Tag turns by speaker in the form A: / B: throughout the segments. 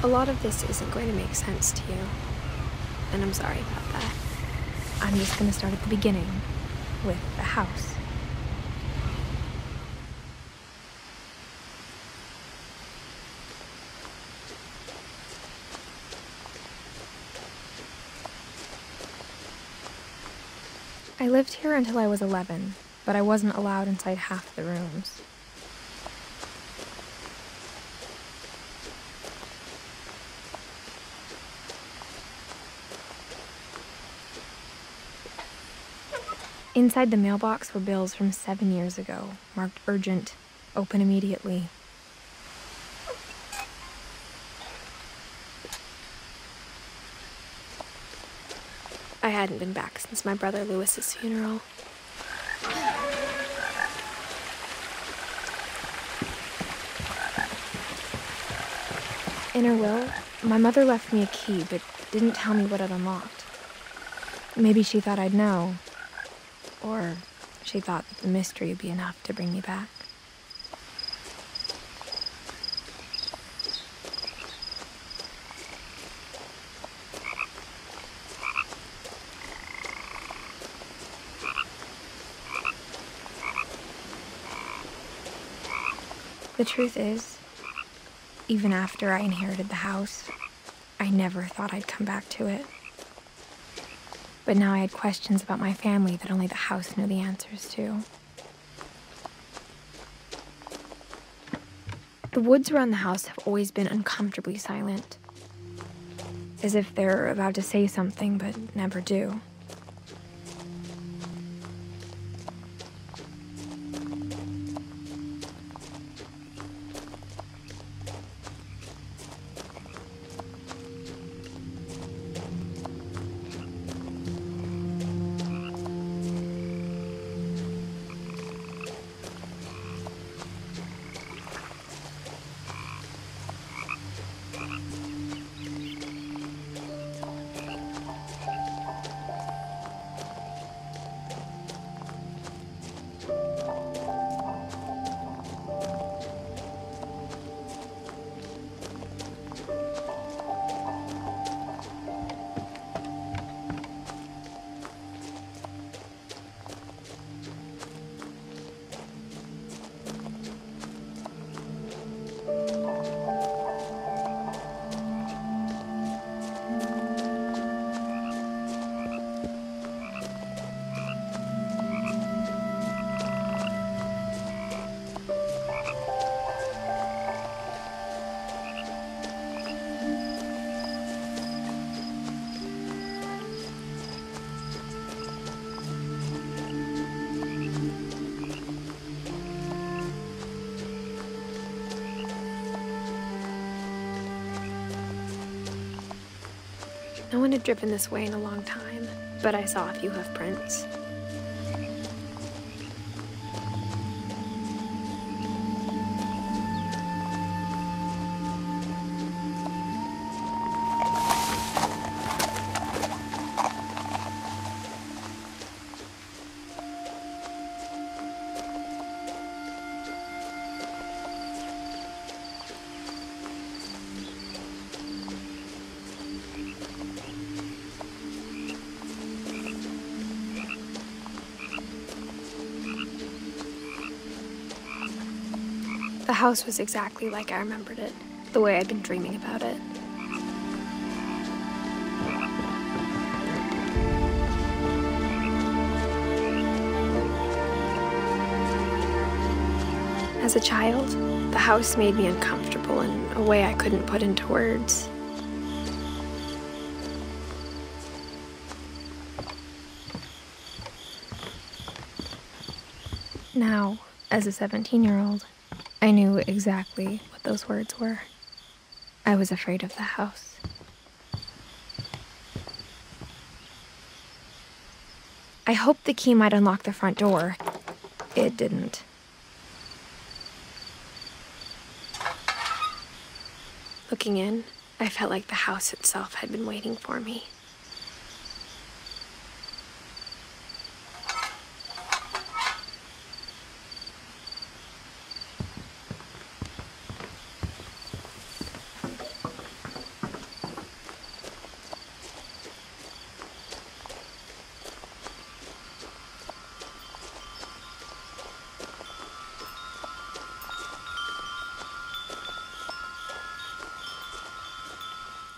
A: A lot of this isn't going to make sense to you, and I'm sorry about that. I'm just going to start at the beginning, with the house. I lived here until I was 11, but I wasn't allowed inside half the rooms. Inside the mailbox were bills from 7 years ago, marked urgent, open immediately. I hadn't been back since my brother Lewis's funeral. In her will, my mother left me a key, but didn't tell me what it unlocked. Maybe she thought I'd know. Or she thought that the mystery would be enough to bring me back. The truth is, even after I inherited the house, I never thought I'd come back to it. But now I had questions about my family that only the house knew the answers to. The woods around the house have always been uncomfortably silent, as if they're about to say something but never do. No one had driven this way in a long time, but I saw a few hoof prints. The house was exactly like I remembered it, the way I'd been dreaming about it. As a child, the house made me uncomfortable in a way I couldn't put into words. Now, as a 17-year-old, I knew exactly what those words were. I was afraid of the house. I hoped the key might unlock the front door. It didn't. Looking in, I felt like the house itself had been waiting for me.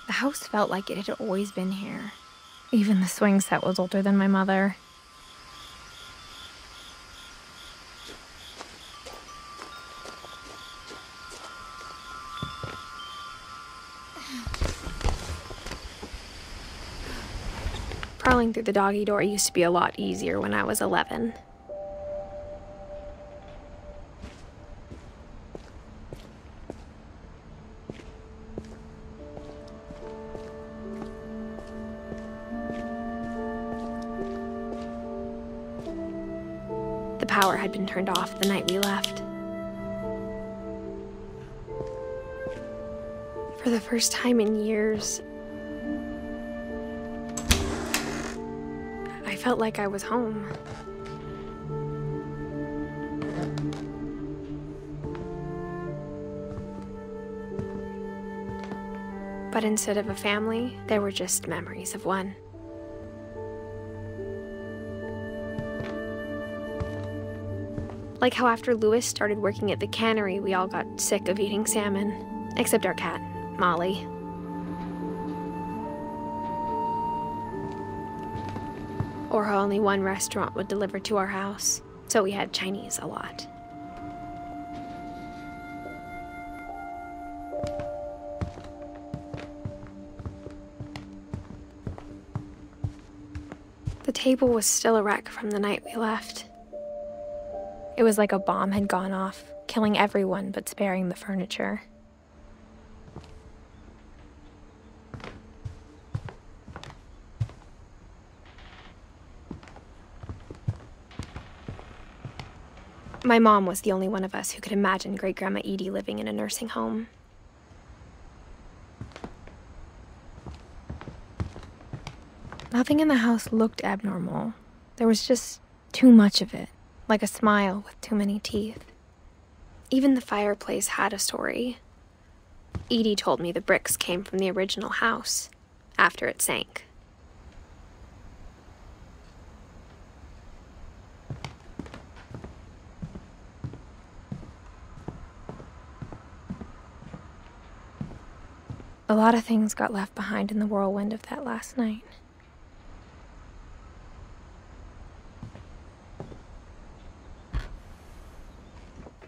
A: The house felt like it had always been here. Even the swing set was older than my mother. Crawling through the doggy door used to be a lot easier when I was 11. The power had been turned off the night we left. For the first time in years, I felt like I was home. But instead of a family, there were just memories of one. Like how after Louis started working at the cannery, we all got sick of eating salmon, except our cat, Molly. Or how only one restaurant would deliver to our house, so we had Chinese a lot. The table was still a wreck from the night we left. It was like a bomb had gone off, killing everyone but sparing the furniture. My mom was the only one of us who could imagine Great-Grandma Edie living in a nursing home. Nothing in the house looked abnormal. There was just too much of it, like a smile with too many teeth. Even the fireplace had a story. Edie told me the bricks came from the original house, after it sank. A lot of things got left behind in the whirlwind of that last night.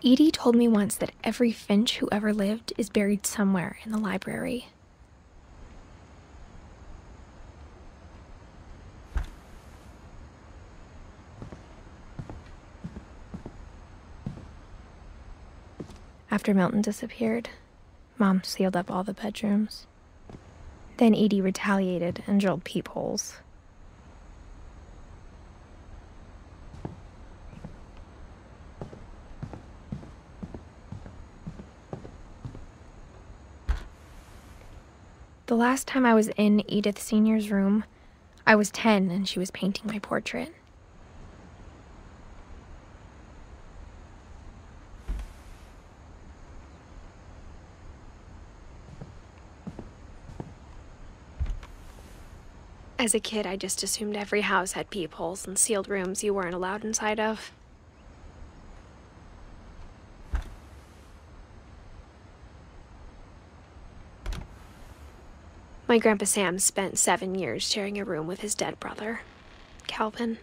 A: Edie told me once that every Finch who ever lived is buried somewhere in the library. After Milton disappeared, Mom sealed up all the bedrooms. Then Edie retaliated and drilled peepholes. The last time I was in Edith Sr.'s room, I was 10 and she was painting my portrait. As a kid, I just assumed every house had peepholes and sealed rooms you weren't allowed inside of. My Grandpa Sam spent 7 years sharing a room with his dead brother, Calvin.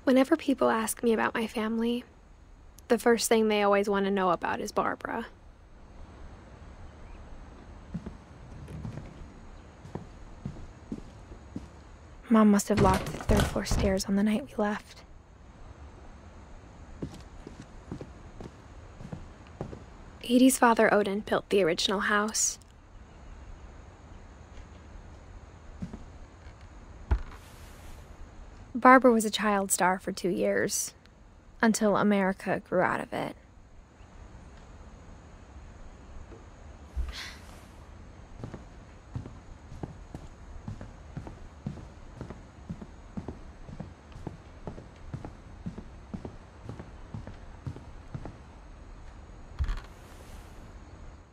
A: Whenever people ask me about my family, the first thing they always want to know about is Barbara. Mom must have locked the third-floor stairs on the night we left. Edie's father, Odin, built the original house. Barbara was a child star for 2 years, until America grew out of it.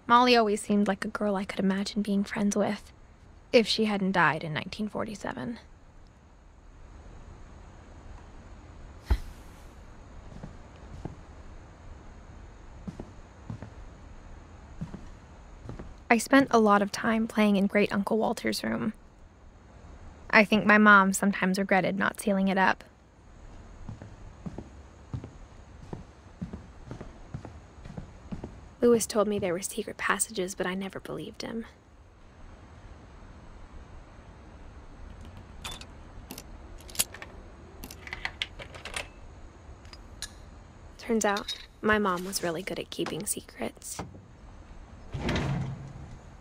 A: Molly always seemed like a girl I could imagine being friends with, if she hadn't died in 1947. I spent a lot of time playing in Great Uncle Walter's room. I think my mom sometimes regretted not sealing it up. Lewis told me there were secret passages, but I never believed him. Turns out, my mom was really good at keeping secrets.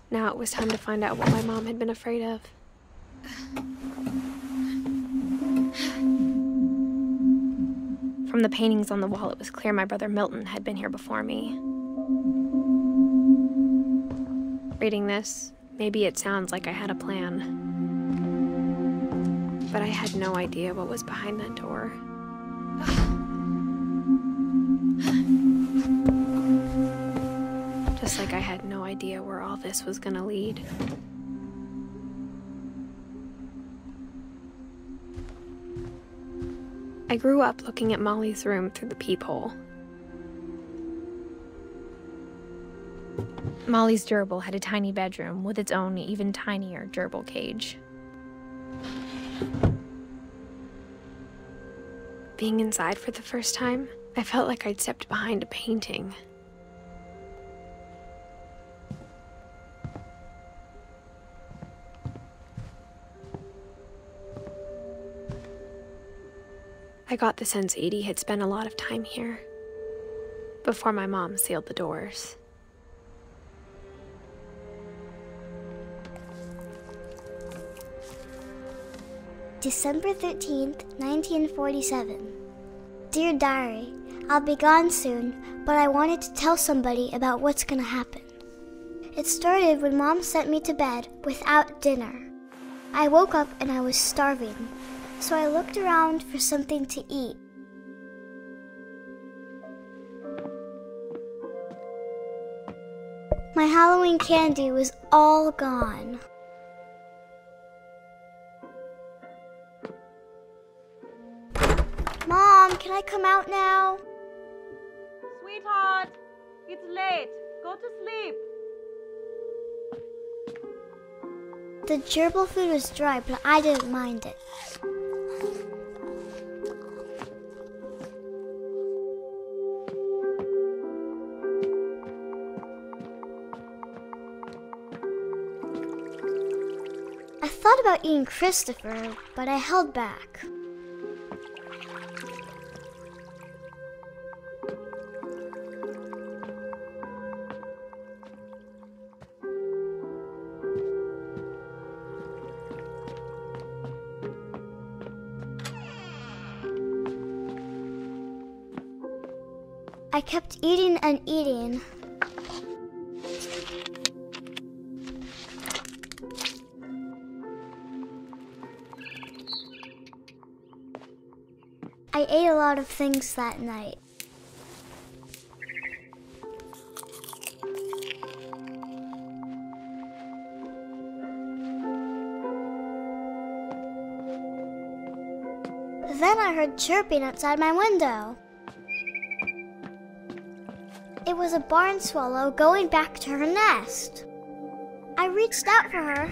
A: Now it was time to find out what my mom had been afraid of. From the paintings on the wall, it was clear my brother Milton had been here before me. Reading this, maybe it sounds like I had a plan. But I had no idea what was behind that door. Just like I had no idea where all this was gonna lead. I grew up looking at Molly's room through the peephole. Molly's gerbil had a tiny bedroom with its own even tinier gerbil cage. Being inside for the first time, I felt like I'd stepped behind a painting. I got the sense Edie had spent a lot of time here, before my mom sealed the doors.
B: December 13th, 1947. Dear Diary, I'll be gone soon, but I wanted to tell somebody about what's gonna happen. It started when Mom sent me to bed without dinner. I woke up and I was starving, so I looked around for something to eat. My Halloween candy was all gone. Mom, can I come out now?
C: Sweetheart, it's late. Go to sleep.
B: The gerbil food was dry, but I didn't mind it. I thought about eating Christopher, but I held back. I kept eating and eating. I ate a lot of things that night. Then I heard chirping outside my window. It was a barn swallow going back to her nest. I reached out for her.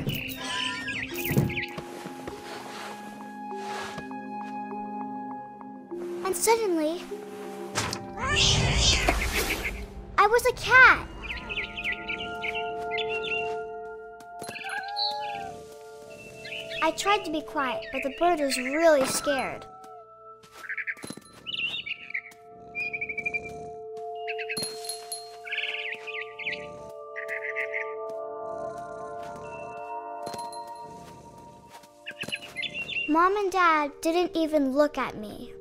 B: And suddenly, I was a cat. I tried to be quiet, but the bird was really scared. Mom and Dad didn't even look at me.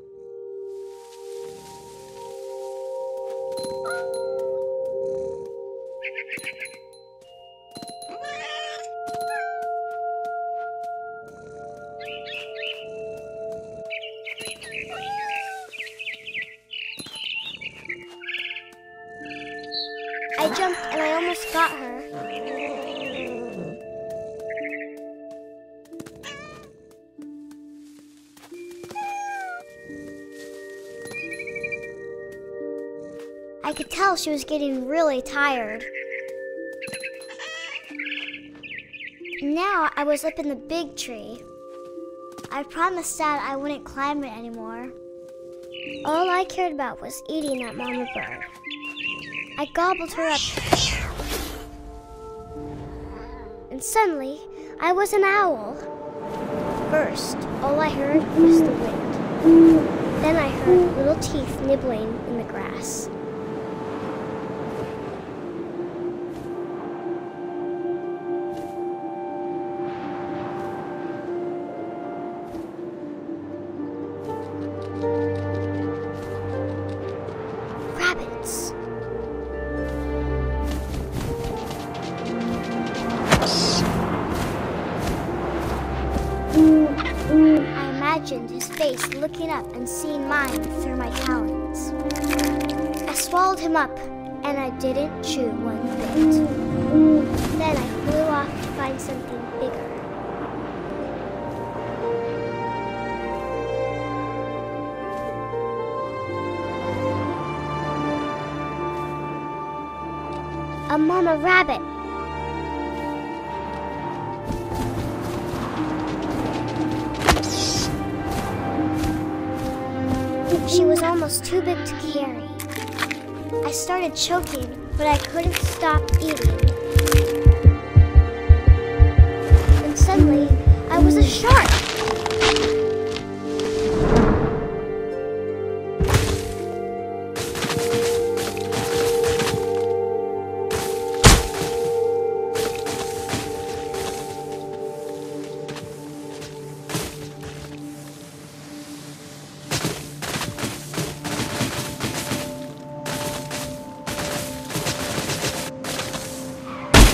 B: I jumped and I almost got her. I could tell she was getting really tired. Now I was up in the big tree. I promised Dad I wouldn't climb it anymore. All I cared about was eating that mama bird. I gobbled her up. And suddenly, I was an owl. First, all I heard was the wind. Then I heard little teeth nibbling in the grass. Rabbits. I imagined his face looking up and seeing mine through my talons. I swallowed him up, and I didn't chew one bit. Then I flew off to find something bigger. A mama rabbit. She was almost too big to carry. I started choking, but I couldn't stop eating. And suddenly, I was a shark.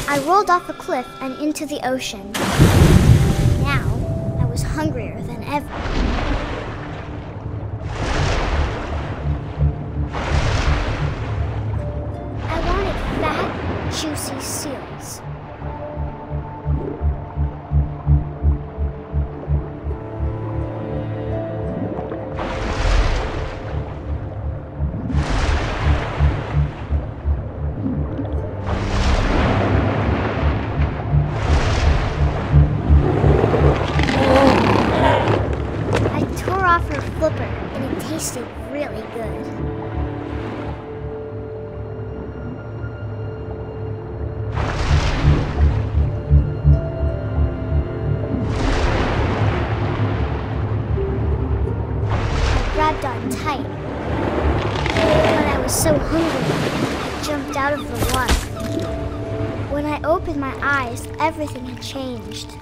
B: I rolled off a cliff and into the ocean. Now, I was hungrier than ever. I wanted fat, juicy seals. Flipper, and it tasted really good. I grabbed on tight, but I was so hungry, I jumped out of the water. When I opened my eyes, everything had changed.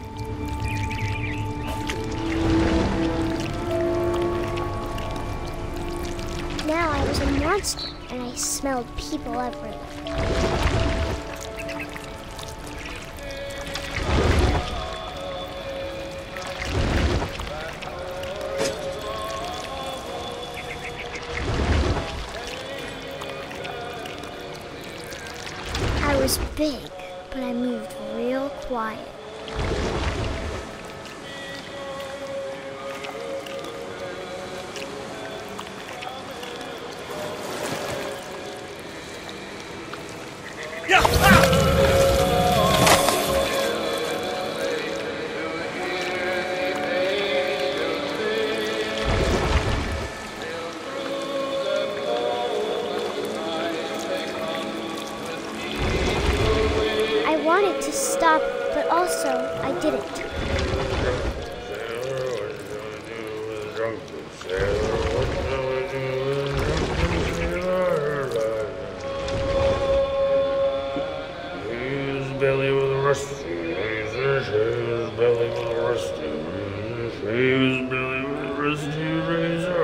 B: Now I was a monster, and I smelled people everywhere. I was big, but I moved real quiet. I wanted to stop, but also I didn't.
D: Belly with a rusty razor, his belly with a rusty razor, his belly with a rusty razor.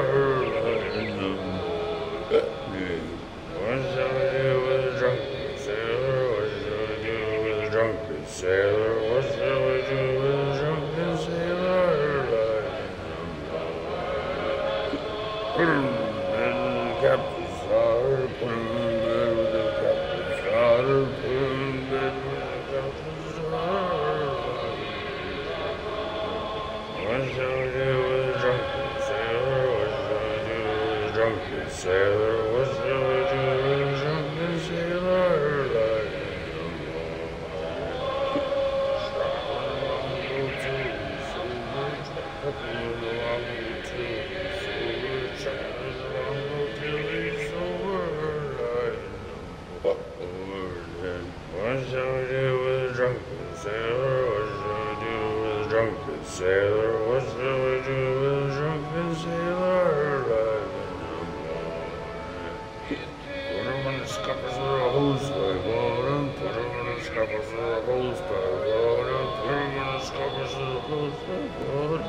D: What shall I do with a drunken sailor? What shall I do with a drunken sailor? What shall I do with a drunken sailor? Put him in the captain's daughter, put him in bed with the captain's daughter, put him in bed with the captain's daughter. What shall I do with a drunken sailor? What shall I do with a drunken sailor? What shall I do with a drunken sailor? What shall I do with a drunken sailor? What shall I do with a drunken sailor? What shall I do with a drunken sailor? Put him in the scuppers with a hose pipe, water. Put him in the scuppers with a hose pipe, water. Put him in the scuppers with a hose pipe, water.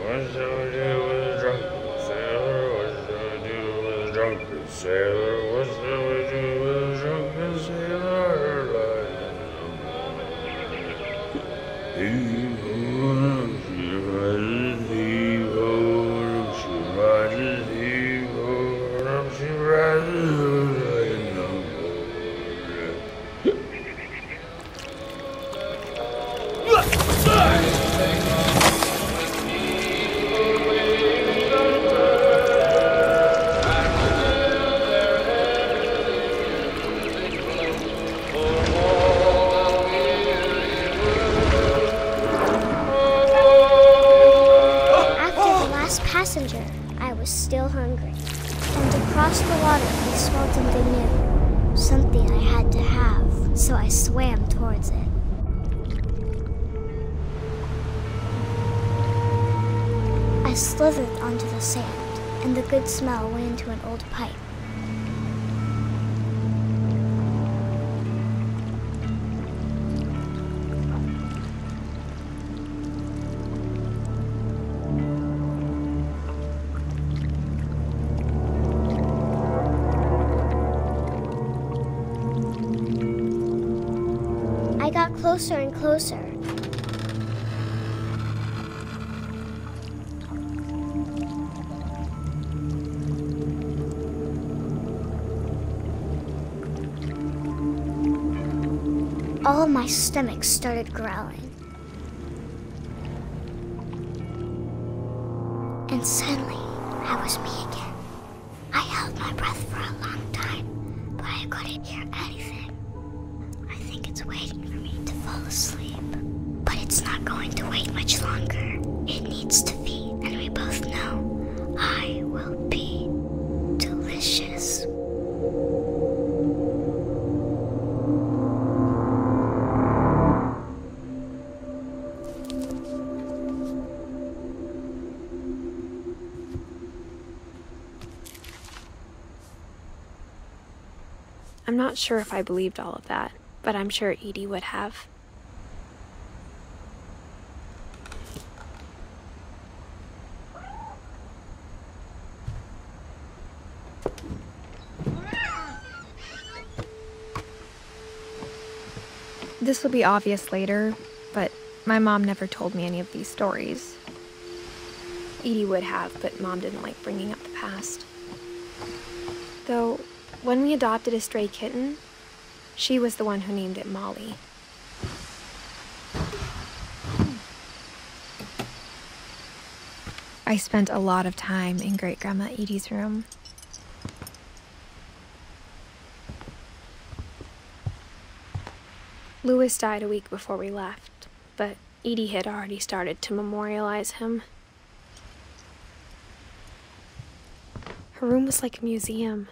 D: What shall I do with a drunken sailor? What shall I do with a drunken sailor? What shall I do with a drunken sailor? Heave-ho, she rises, heave-ho, she rises, heave-ho, she rises,
B: passenger, I was still hungry. And across the water, I smelled something new. Something I had to have, so I swam towards it. I slithered onto the sand, and the good smell went into an old pipe. I got closer and closer. All of my stomach started growling. And suddenly, I was me again. I held my breath for a long time, but I couldn't hear anything. I think it's waiting for me to fall asleep. But it's not going to wait much longer. It needs to feed, and we both know I will be delicious.
A: I'm not sure if I believed all of that, but I'm sure Edie would have. This will be obvious later, but my mom never told me any of these stories. Edie would have, but Mom didn't like bringing up the past. Though, when we adopted a stray kitten, she was the one who named it Molly. I spent a lot of time in Great-Grandma Edie's room. Louis died a week before we left, but Edie had already started to memorialize him. Her room was like a museum.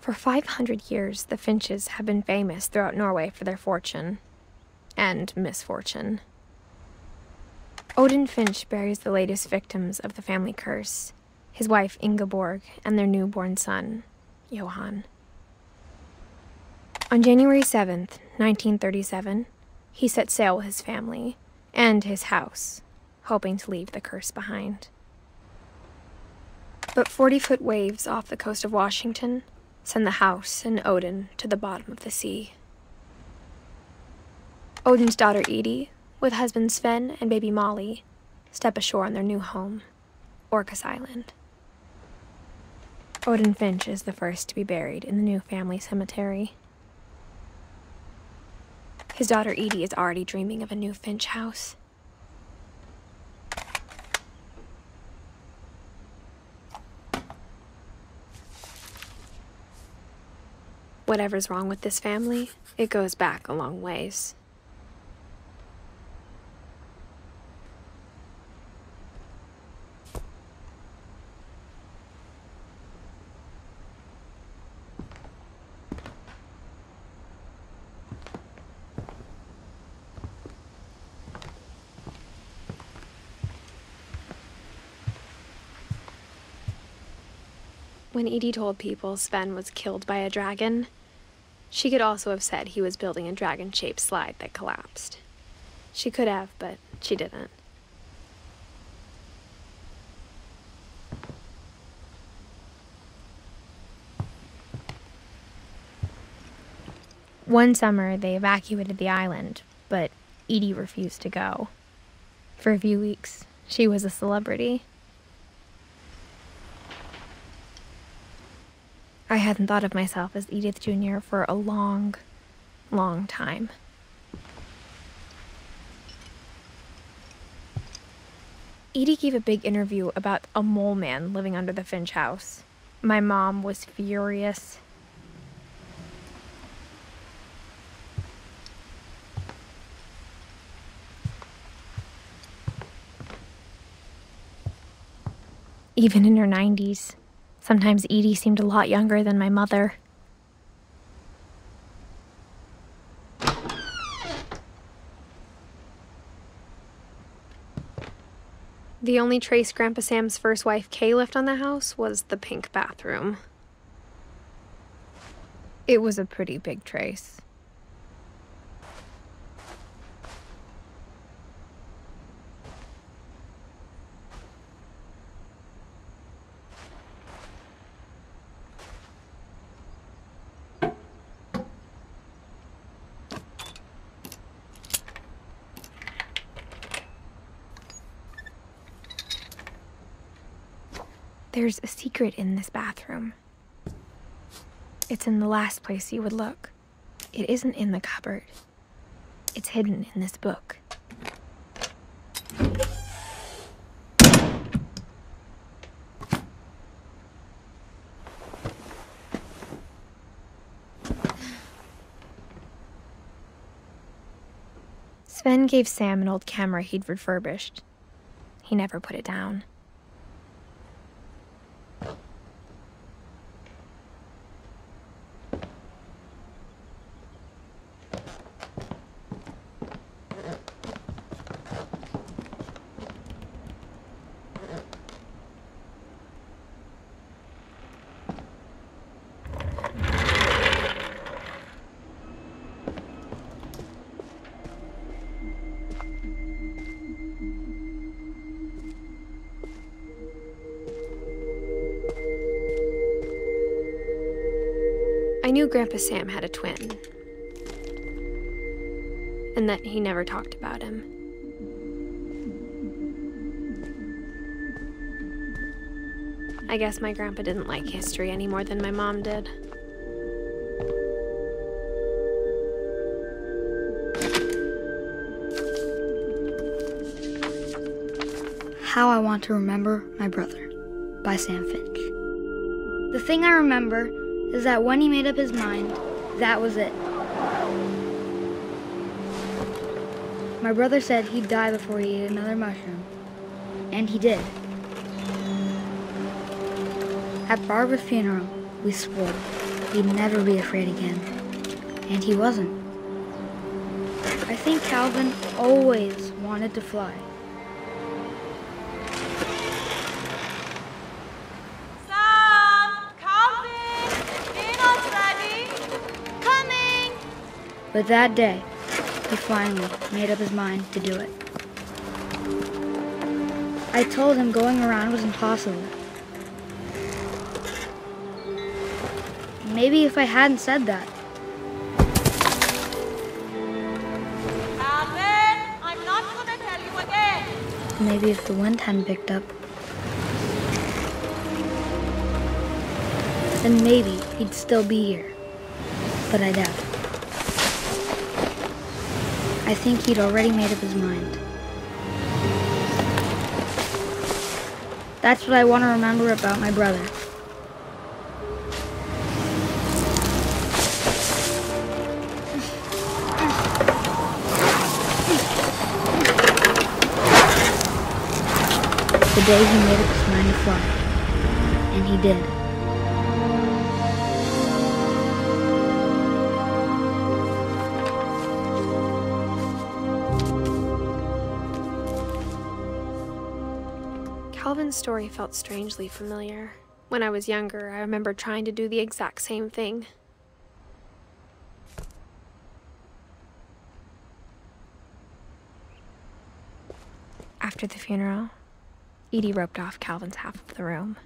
A: For 500 years, the Finches have been famous throughout Norway for their fortune and misfortune. Odin Finch buries the latest victims of the family curse, his wife Ingeborg and their newborn son, Johann. On January 7th, 1937, he set sail with his family and his house, hoping to leave the curse behind. But 40-foot waves off the coast of Washington send the house and Odin to the bottom of the sea. Odin's daughter Edie, with husband Sven and baby Molly, step ashore on their new home, Orcas Island. Odin Finch is the first to be buried in the new family cemetery. His daughter Edie is already dreaming of a new Finch house. Whatever's wrong with this family, it goes back a long ways. When Edie told people Sven was killed by a dragon, she could also have said he was building a dragon-shaped slide that collapsed. She could have, but she didn't. One summer, they evacuated the island, but Edie refused to go. For a few weeks, she was a celebrity. I hadn't thought of myself as Edith Jr. for a long, long time. Edie gave a big interview about a mole man living under the Finch house. My mom was furious. Even in her 90s. Sometimes Edie seemed a lot younger than my mother. The only trace Grandpa Sam's first wife, Kay, left on the house was the pink bathroom. It was a pretty big trace. There's a secret in this bathroom. It's in the last place you would look. It isn't in the cupboard. It's hidden in this book. Sven gave Sam an old camera he'd refurbished. He never put it down. I knew Grandpa Sam had a twin, and that he never talked about him. I guess my grandpa didn't like history any more than my mom did.
E: How I Want to Remember My Brother by Sam Finch. The thing I remember is that when he made up his mind, that was it. My brother said he'd die before he ate another mushroom. And he did. At Barbara's funeral, we swore he'd never be afraid again. And he wasn't. I think Calvin always wanted to fly.
C: Sam! Calvin! Dinner's ready! Coming!
E: But that day, he finally made up his mind to do it. I told him going around was impossible. Maybe if I hadn't said that.
C: Calvin! I'm not gonna tell you again!
E: Maybe if the wind hadn't picked up. Then maybe he'd still be here. But I doubt it. I think he'd already made up his mind. That's what I want to remember about my brother. The day he made up his mind to fly. And he did.
A: Calvin's story felt strangely familiar. When I was younger, I remember trying to do the exact same thing. After the funeral, Edie roped off Calvin's half of the room.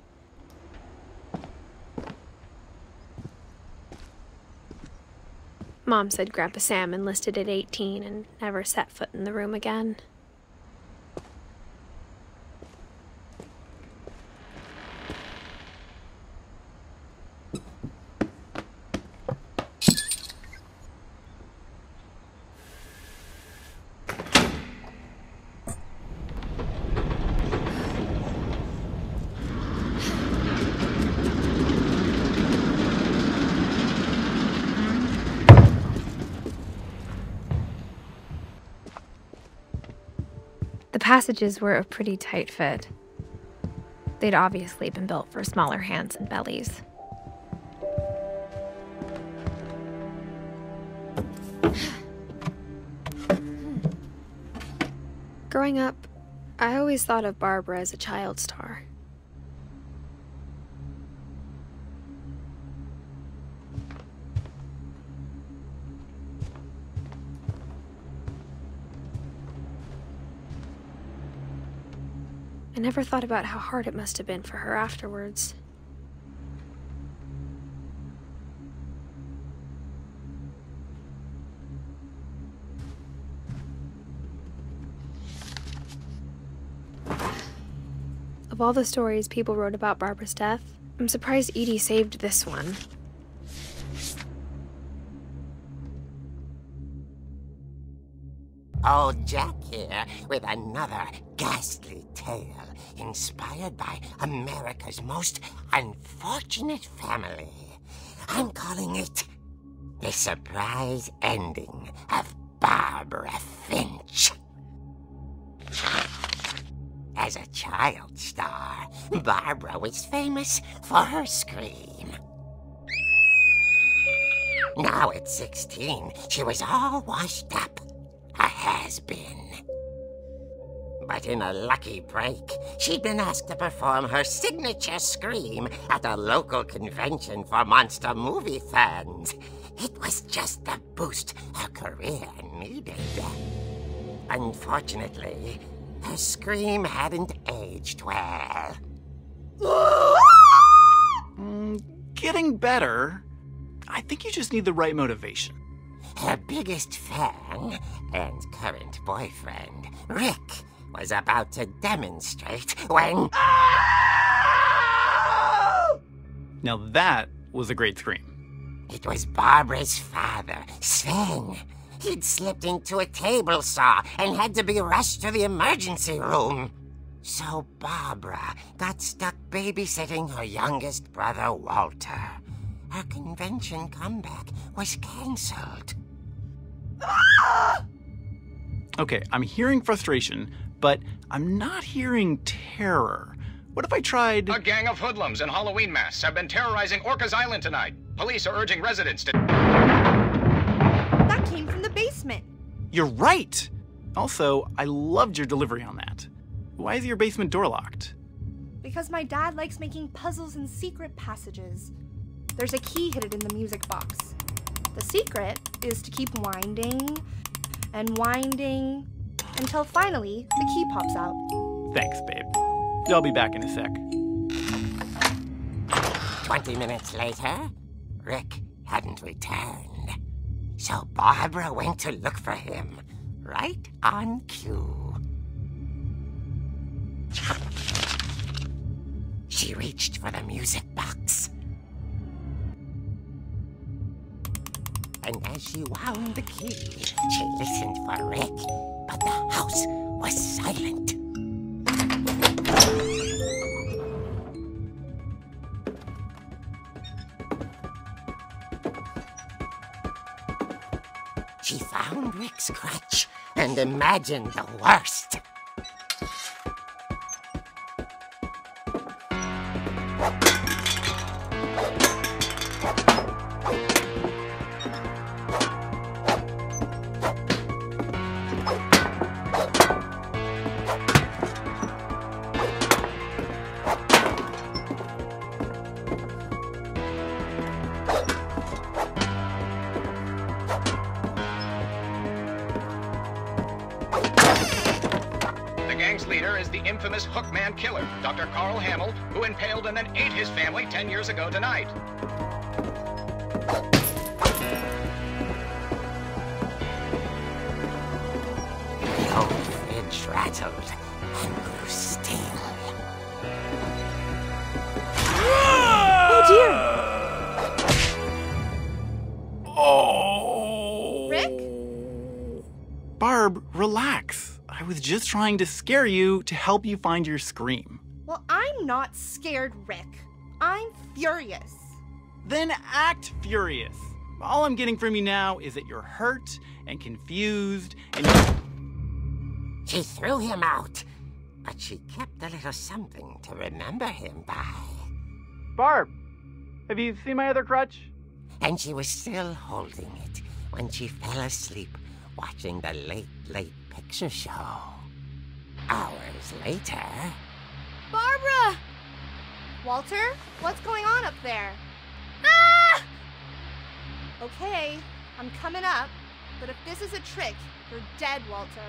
A: Mom said Grandpa Sam enlisted at 18 and never set foot in the room again. The passages were a pretty tight fit. They'd obviously been built for smaller hands and bellies. Growing up, I always thought of Barbara as a child star. I never thought about how hard it must have been for her afterwards. Of all the stories people wrote about Barbara's death, I'm surprised Edie saved this one.
F: Old Jack here with another ghastly tale inspired by America's most unfortunate family. I'm calling it The Surprise Ending of Barbara Finch. As a child star, Barbara was famous for her scream. Now at 16, she was all washed up. A has-been. But in a lucky break, she'd been asked to perform her signature scream at a local convention for monster movie fans. It was just the boost her career needed. Unfortunately, her scream hadn't aged well.
G: Getting better. I think you just need the right motivation.
F: Her biggest fan and current boyfriend, Rick, was about to demonstrate when...
G: Now that was a great scream.
F: It was Barbara's father, Sven. He'd slipped into a table saw and had to be rushed to the emergency room. So Barbara got stuck babysitting her youngest brother, Walter. her convention comeback was cancelled.
G: Okay, I'm hearing frustration, but I'm not hearing terror. What if I tried...
H: A gang of hoodlums in Halloween masks have been terrorizing Orcas Island tonight. Police are urging residents to...
C: That came from the basement.
G: You're right! Also, I loved your delivery on that. Why is your basement door locked?
C: Because my dad likes making puzzles and secret passages. There's a key hidden in the music box. The secret is to keep winding and winding until finally the key pops out.
G: Thanks, babe. I'll be back in a sec.
F: 20 minutes later, Rick hadn't returned. So Barbara went to look for him, right on cue. She reached for the music box. And as she wound the key, she listened for Rick, but the house was silent. She found Rick's crutch and imagined the worst.
H: Infamous Hookman killer, Dr. Carl Hamill, who impaled and then ate his family 10 years ago tonight. The old fridge rattled and grew still.
C: Oh dear!
G: Oh!
C: Rick?
G: Barb, relax. I was just trying to scare you to help you find your scream.
C: Well, I'm not scared, Rick. I'm furious.
G: Then act furious. All I'm getting from you now is that you're hurt and confused and
F: She threw him out, but she kept a little something to remember him by.
G: Barb, have you seen my other crutch?
F: And she was still holding it when she fell asleep watching the late picture show. Hours later...
C: Barbara! Walter, what's going on up there? Ah! Okay, I'm coming up, but if this is a trick, you're dead, Walter.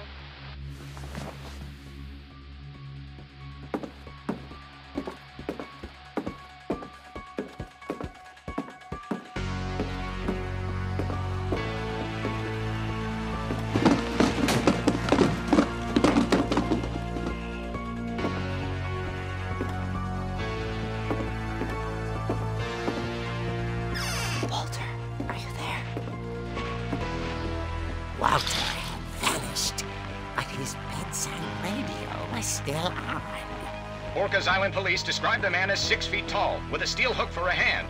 F: Walter had vanished, but his bedside radio was still on.
H: Orcas Island police describe the man as 6 feet tall, with a steel hook for a hand.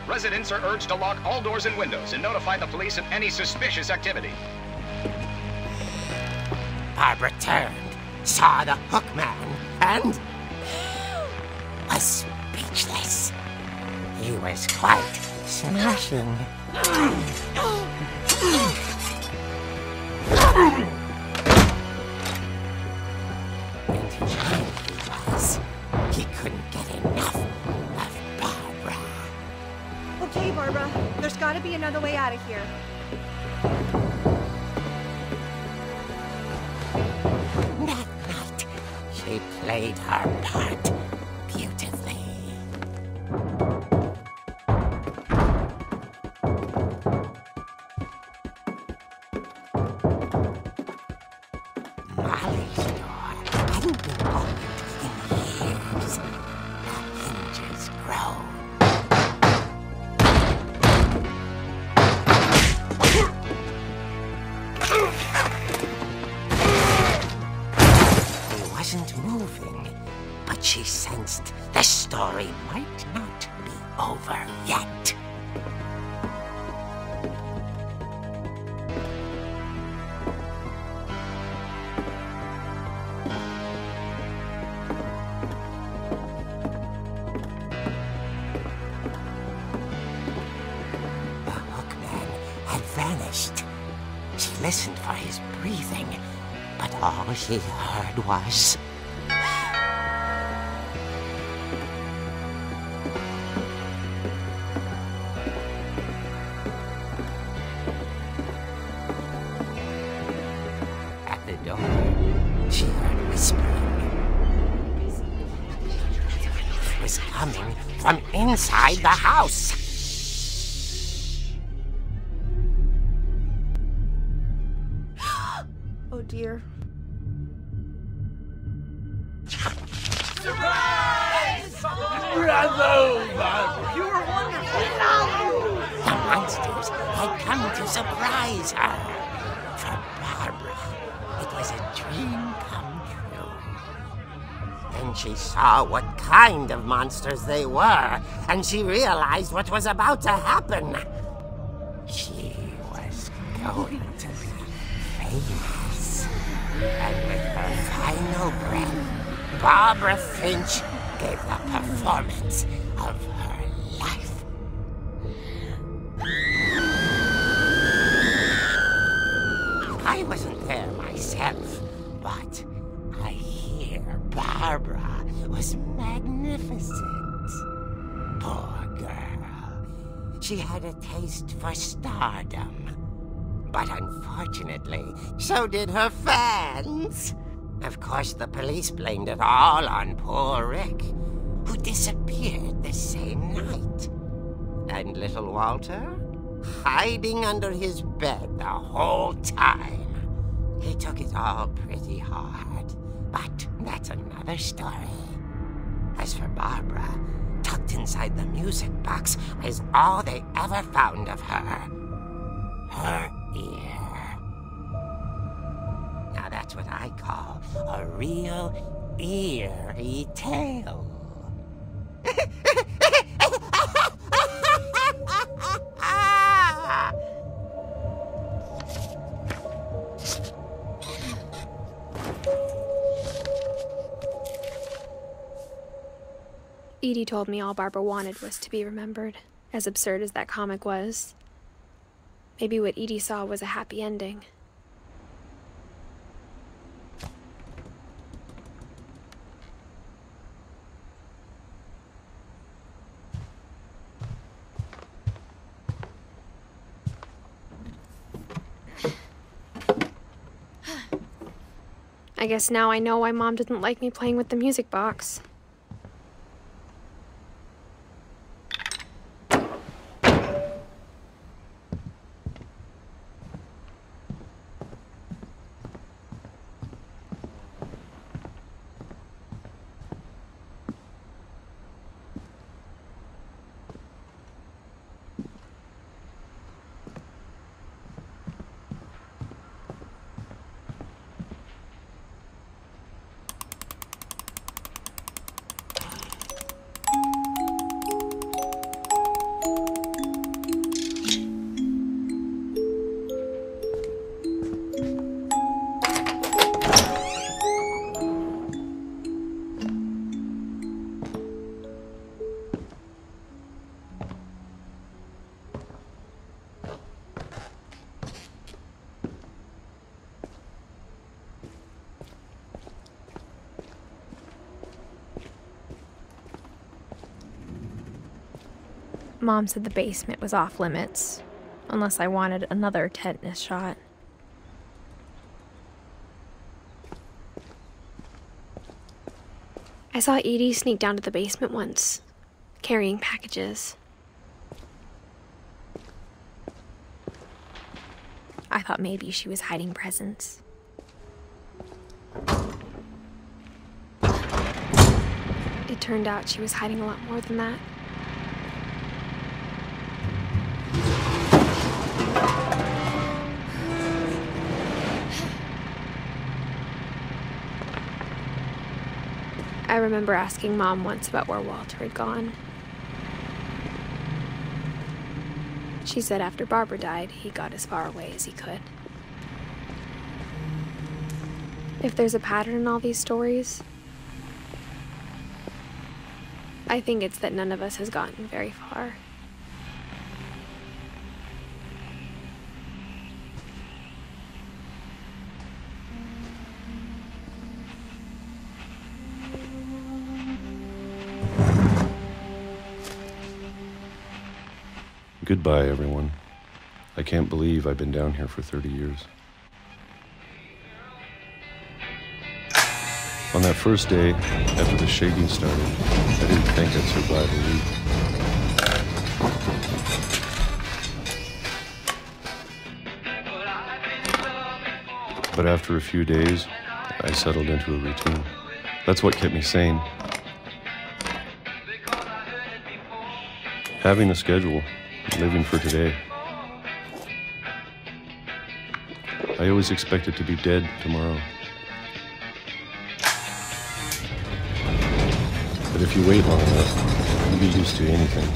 H: Residents are urged to lock all doors and windows and notify the police of any suspicious activity.
F: Barbara turned, saw the hook man, and was speechless. He was quite smashing. And he was. He couldn't get enough of Barbara.
C: Okay, Barbara, there's gotta be another way out of here.
F: That night, she played her part beautifully. Molly's door hadn't been opened in years. The hinges groaned. He wasn't moving, but she sensed the story might not be over yet. Vanished. She listened for his breathing, but all she heard was... At the door, she heard whispering. It was coming from inside the house.
C: Oh dear.
D: Surprise! Bravo, Barbara! You were wonderful!
F: The monsters had come to surprise her. For Barbara, it was a dream come true. Then she saw what kind of monsters they were, and she realized what was about to happen. She was going to be famous. And with her final breath, Barbara Finch gave the performance of her life. I wasn't there myself, but I hear Barbara was magnificent. Poor girl. She had a taste for stardom. But unfortunately, so did her fans. Of course, the police blamed it all on poor Rick, who disappeared the same night. And little Walter, hiding under his bed the whole time. He took it all pretty hard, but that's another story. As for Barbara, tucked inside the music box was all they ever found of her. Her ear. Now that's what I call a real eerie tale.
A: Edie told me all Barbara wanted was to be remembered, as absurd as that comic was. Maybe what Edie saw was a happy ending. I guess now I know why Mom didn't like me playing with the music box. Mom said the basement was off limits, unless I wanted another tetanus shot. I saw Edie sneak down to the basement once, carrying packages. I thought maybe she was hiding presents. It turned out she was hiding a lot more than that. I remember asking Mom once about where Walter had gone. She said after Barbara died, he got as far away as he could. If there's a pattern in all these stories, I think it's that none of us has gotten very far.
I: Goodbye, everyone. I can't believe I've been down here for 30 years. On that first day, after the shaking started, I didn't think I'd survive a week. But after a few days, I settled into a routine. That's what kept me sane. Having a schedule, living for today. I always expected to be dead tomorrow. But if you wait long enough, you get used to anything.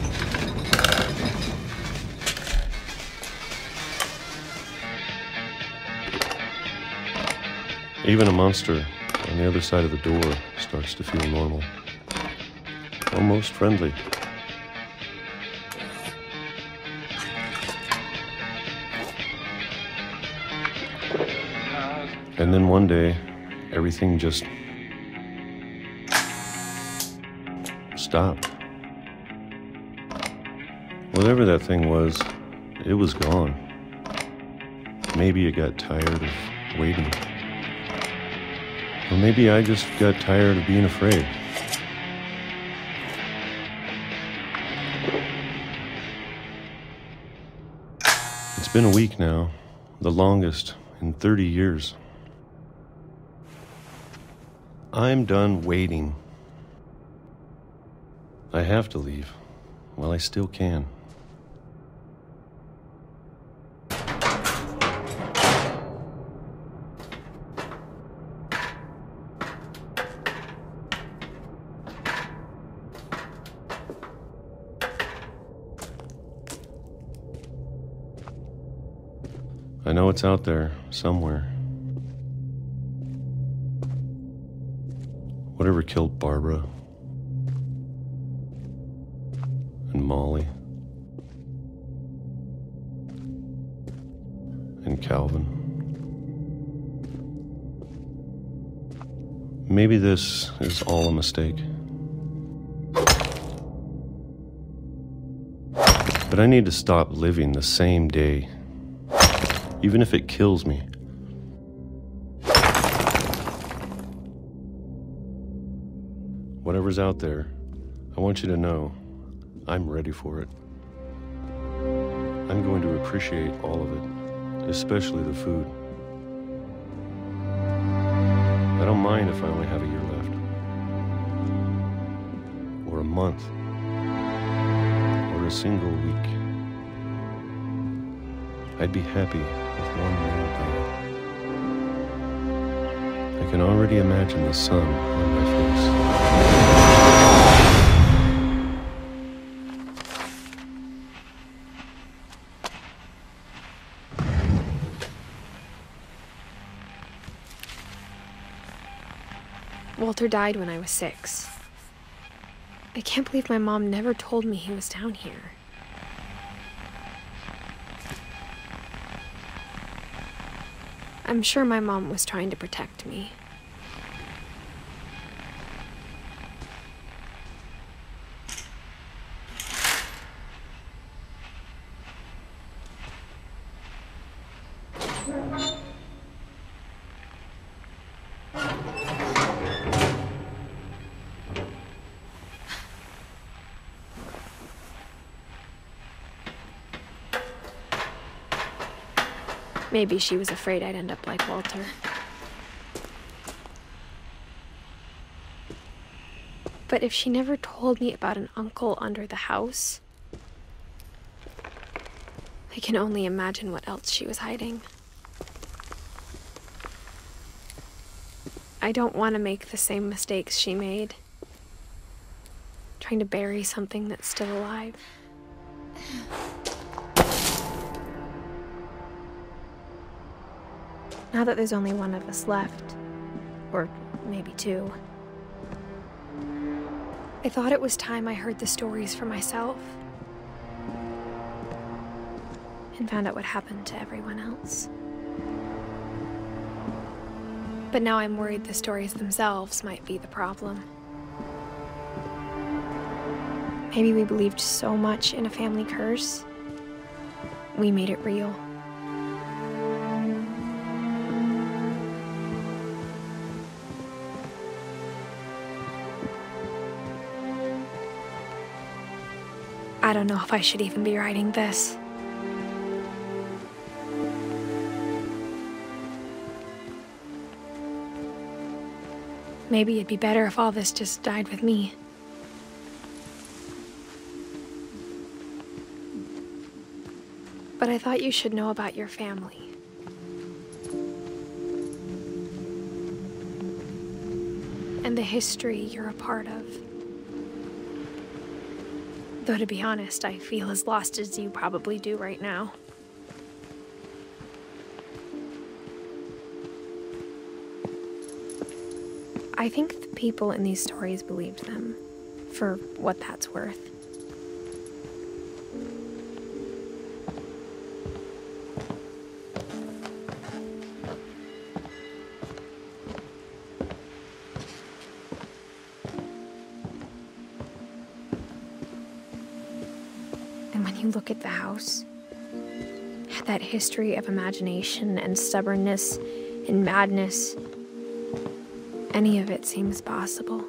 I: Even a monster on the other side of the door starts to feel normal. Almost friendly. And then one day, everything just stopped. Whatever that thing was, it was gone. Maybe it got tired of waiting. Or maybe I just got tired of being afraid. It's been a week now, the longest in 30 years. I'm done waiting. I have to leave while I still can. I know it's out there somewhere. Whatever killed Barbara and Molly and Calvin. Maybe this is all a mistake. But I need to stop living the same day, even if it kills me. Whatever's out there, I want you to know I'm ready for it. I'm going to appreciate all of it, especially the food. I don't mind if I only have a year left, or a month, or a single week. I'd be happy with one more day. I can already imagine the sun on my face.
A: Walter died when I was 6. I can't believe my mom never told me he was down here. I'm sure my mom was trying to protect me. Maybe she was afraid I'd end up like Walter. But if she never told me about an uncle under the house, I can only imagine what else she was hiding. I don't want to make the same mistakes she made, trying to bury something that's still alive. Now that there's only one of us left, or maybe two, I thought it was time I heard the stories for myself and found out what happened to everyone else. But now I'm worried the stories themselves might be the problem. Maybe we believed so much in a family curse, we made it real. I don't know if I should even be writing this. Maybe it'd be better if all this just died with me. But I thought you should know about your family. And the history you're a part of. Though to be honest, I feel as lost as you probably do right now. I think the people in these stories believed them, for what that's worth. And when you look at the house, that history of imagination and stubbornness and madness, any of it seems possible.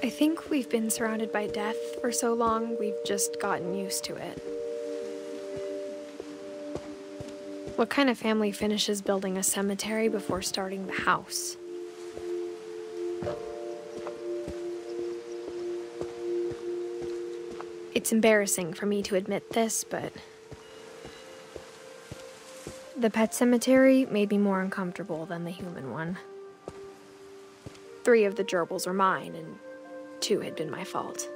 A: I think we've been surrounded by death for so long, we've just gotten used to it. What kind of family finishes building a cemetery before starting the house? It's embarrassing for me to admit this, but the pet cemetery made me more uncomfortable than the human one. 3 of the gerbils were mine, and 2 had been my fault.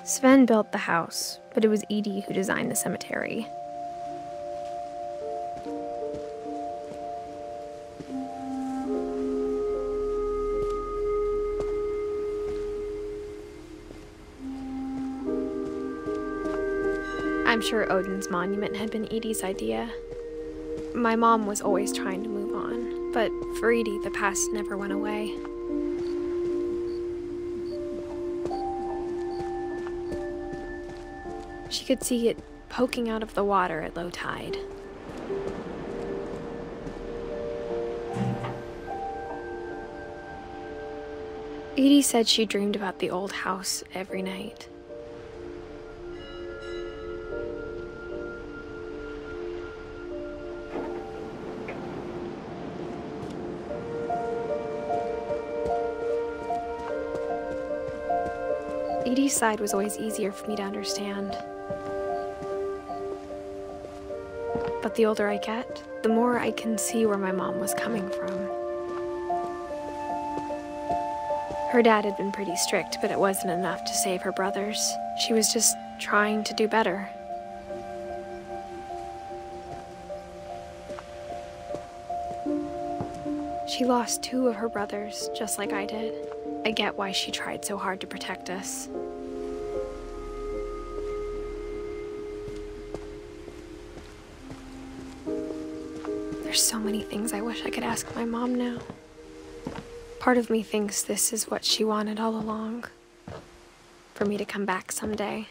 A: Sven built the house, but it was Edie who designed the cemetery. I'm sure Odin's monument had been Edie's idea. My mom was always trying to move on, but for Edie, the past never went away. She could see it poking out of the water at low tide. Edie said she dreamed about the old house every night. Edie's side was always easier for me to understand. But the older I get, the more I can see where my mom was coming from. Her dad had been pretty strict, but it wasn't enough to save her brothers. She was just trying to do better. She lost 2 of her brothers, just like I did. I get why she tried so hard to protect us. There's so many things I wish I could ask my mom now. Part of me thinks this is what she wanted all along. For me to come back someday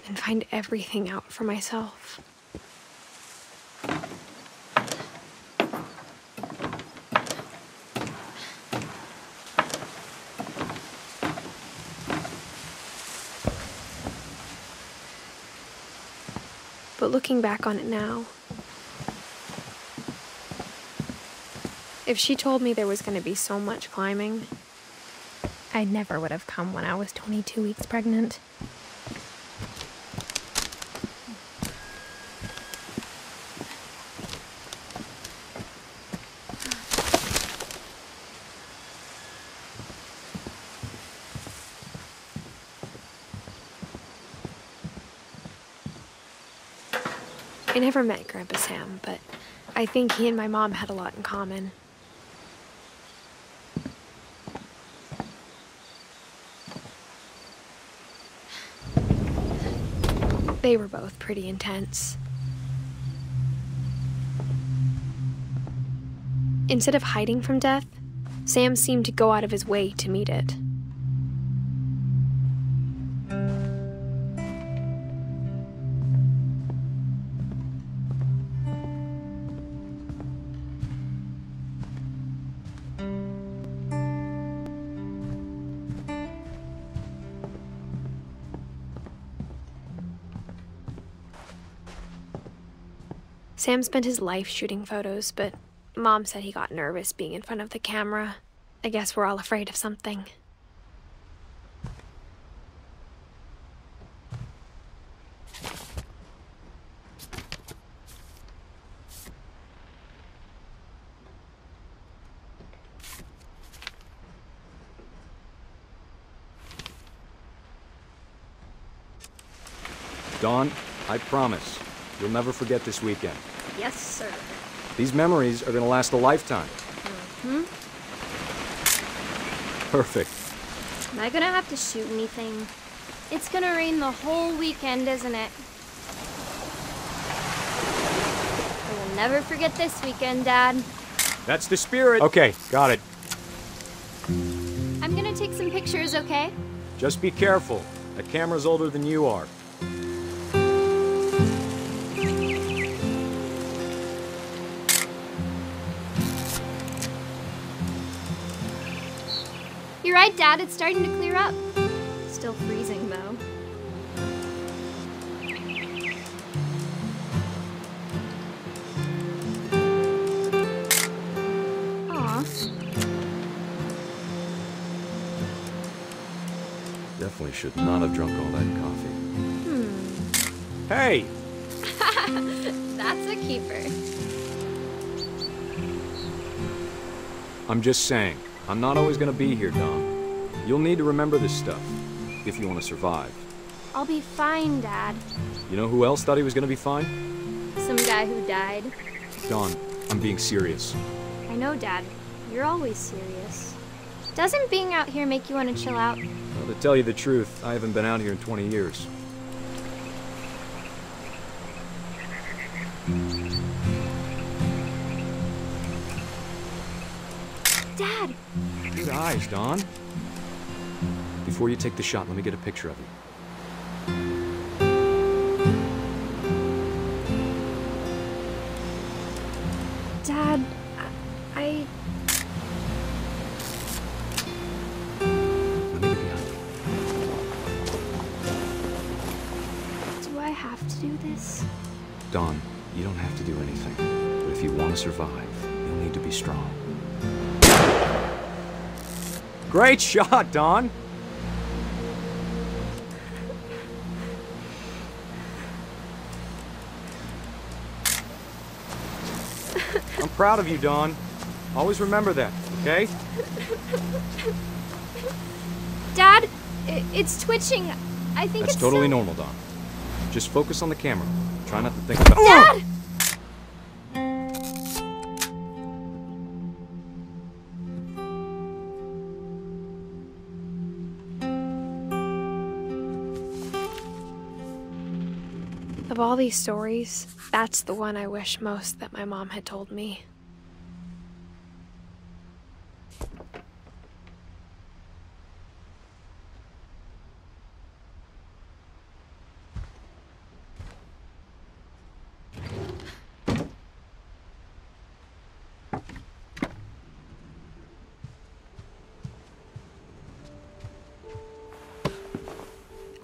A: and find everything out for myself. But looking back on it now, if she told me there was going to be so much climbing, I never would have come when I was 22 weeks pregnant. I never met Grandpa Sam, but I think he and my mom had a lot in common. They were both pretty intense. Instead of hiding from death, Sam seemed to go out of his way to meet it. Sam spent his life shooting photos, but Mom said he got nervous being in front of the camera. I guess we're all afraid of something.
J: Dawn, I promise, you'll never forget this weekend.
K: Yes, sir.
J: These memories are gonna last a lifetime.
K: Mm-hmm.
J: Perfect.
K: Am I gonna have to shoot anything? It's gonna rain the whole weekend, isn't it? I will never forget this weekend, Dad.
J: That's the spirit. Okay, got it.
K: I'm gonna take some pictures, okay?
J: Just be careful. That camera's older than you are.
K: You're right, Dad. It's starting to clear up. Still freezing, though. Aw.
I: Definitely should not have drunk all that coffee.
J: Hey!
K: That's a keeper.
J: I'm just saying, I'm not always gonna be here, Dom. You'll need to remember this stuff, if you want to survive.
K: I'll be fine, Dad.
J: You know who else thought he was gonna be fine?
K: Some guy who died.
J: Dawn, I'm being serious.
K: I know, Dad. You're always serious. Doesn't being out here make you want to chill out?
J: Well, to tell you the truth, I haven't been out here in 20 years.
K: Dad!
J: Good eyes, Dawn. Before you take the shot, let me get a picture of you.
A: Dad,
J: Let me get behind you.
K: Do I have to do this?
J: Dawn, you don't have to do anything. But if you want to survive, you'll need to be strong. Great shot, Dawn! I'm proud of you, Dawn. Always remember that, okay?
K: Dad, it's twitching. I think
J: That's
K: it's
J: totally
K: so...
J: normal, Dawn. Just focus on the camera. Try not to think about—
K: Dad!
A: of all these stories, that's the one I wish most that my mom had told me.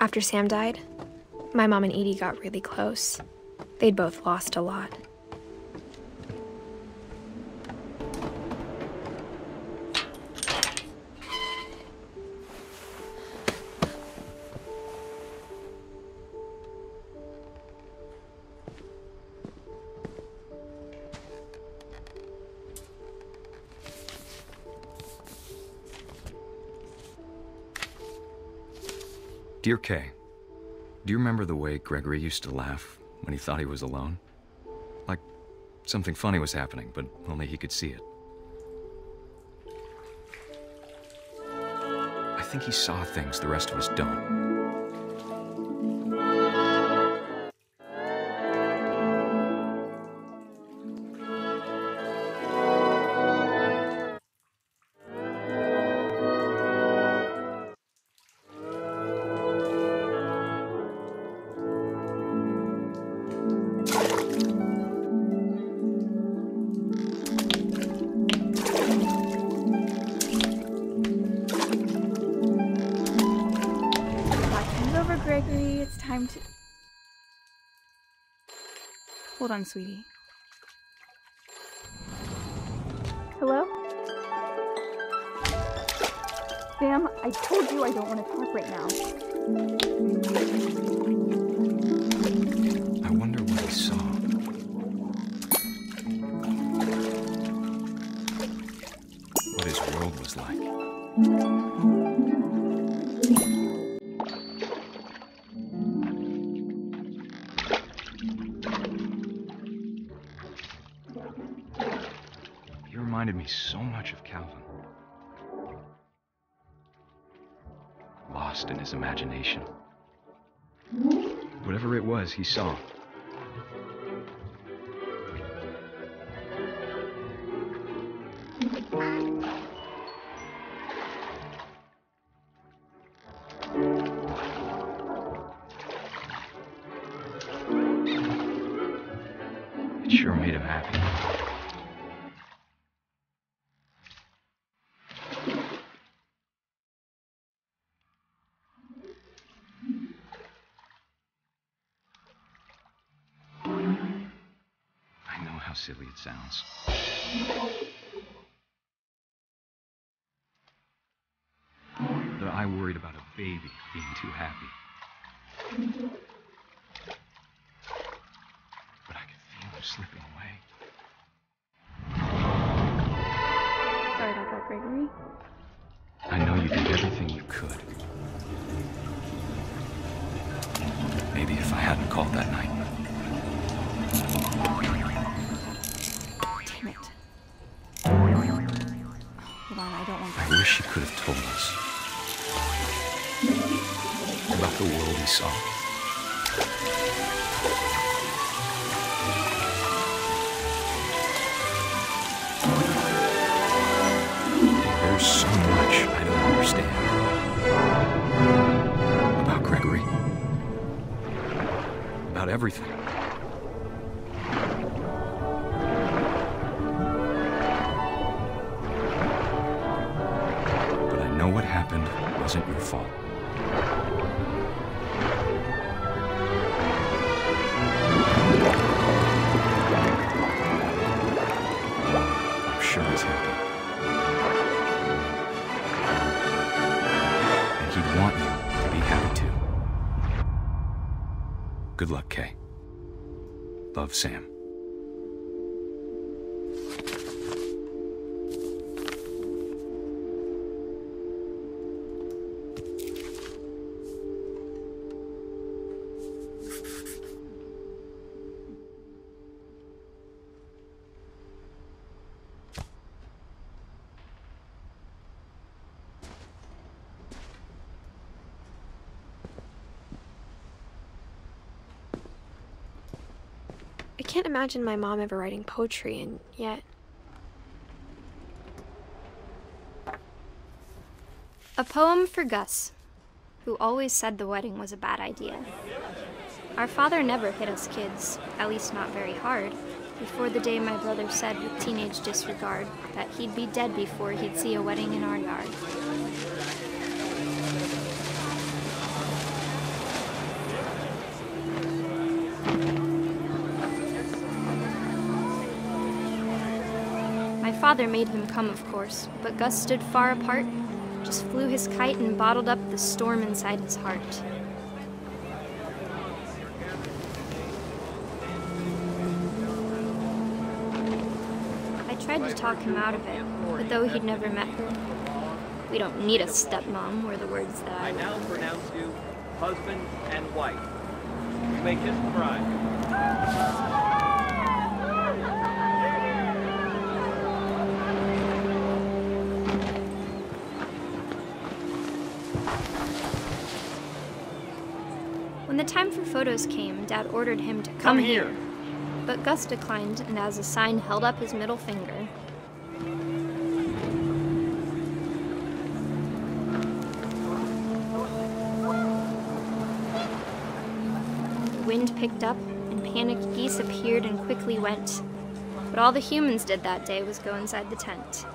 A: After Sam died, my mom and Edie got really close. They'd both lost a lot.
J: Dear Kay, do you remember the way Gregory used to laugh when he thought he was alone? Like something funny was happening, but only he could see it. I think he saw things the rest of us don't.
L: Gregory, it's time to... Hold on, sweetie. Hello? Sam, I told you I don't want to talk right now.
J: I wonder what he saw. What his world was like. Reminded me so much of Calvin. Lost in his imagination. Whatever it was he saw. It sure made him happy. How silly it sounds. That I worried about a baby being too happy. But I could feel him slipping away.
L: Sorry about that, Gregory.
J: I know you did everything you could. Maybe if I hadn't called that night.
L: Damn it. Hold on, I don't want
J: I wish he could have told us about the world he saw. There's so much I don't understand about Gregory. About everything. But I know what happened wasn't your fault. I'm sure he's happy. And he'd want you to be happy too. Good luck, Kay. Love, Sam.
A: I can't imagine my mom ever writing poetry, and yet...
K: A poem for Gus, who always said the wedding was a bad idea. Our father never hit us kids, at least not very hard, before the day my brother said with teenage disregard that he'd be dead before he'd see a wedding in our yard. My father made him come, of course, but Gus stood far apart, just flew his kite and bottled up the storm inside his heart. I tried to talk him out of it, but though he'd never met her. We don't need a stepmom, were the words that I now pronounce you
M: husband and wife. You may kiss the bride.
K: When the time for photos came, Dad ordered him to come here. But Gus declined, and as a sign held up his middle finger. The wind picked up, and panicked geese appeared and quickly went. But all the humans did that day was go inside the tent.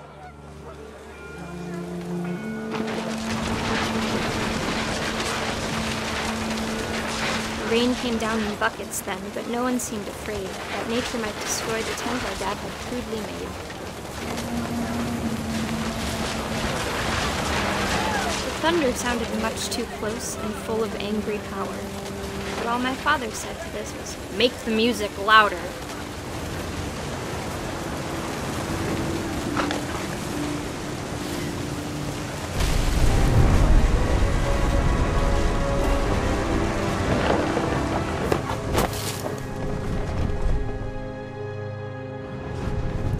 K: Rain came down in buckets then, but no one seemed afraid that nature might destroy the tent our dad had crudely made. The thunder sounded much too close and full of angry power. But all my father said to this was, "Make the music louder."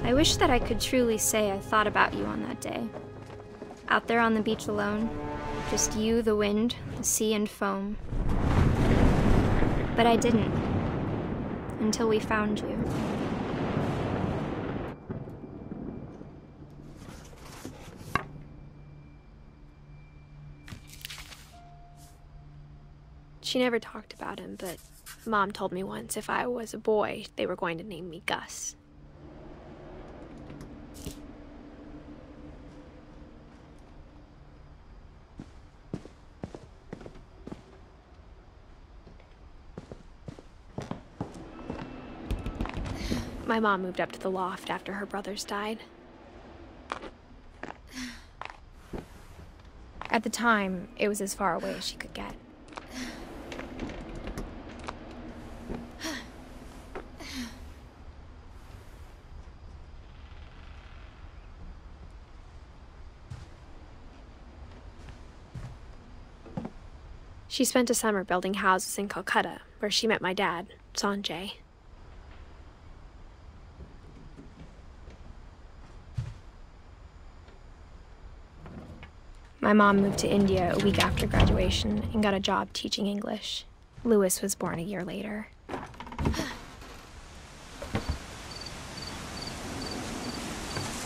K: I wish that I could truly say I thought about you on that day. Out there on the beach alone, just you, the wind, the sea, and foam. But I didn't, until we found you.
A: She never talked about him, but Mom told me once if I was a boy, they were going to name me Gus. My mom moved up to the loft after her brothers died. At the time, it was as far away as she could get. She spent a summer building houses in Calcutta, where she met my dad, Sanjay. My mom moved to India a week after graduation and got a job teaching English. Louis was born a year later.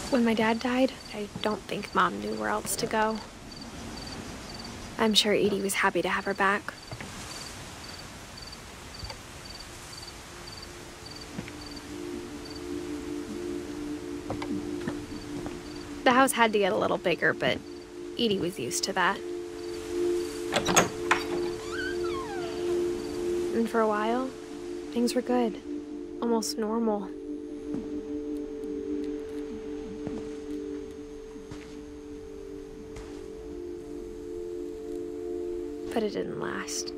A: When my dad died, I don't think Mom knew where else to go. I'm sure Edie was happy to have her back. The house had to get a little bigger, but Edie was used to that. And for a while, things were good. Almost normal. But it didn't last.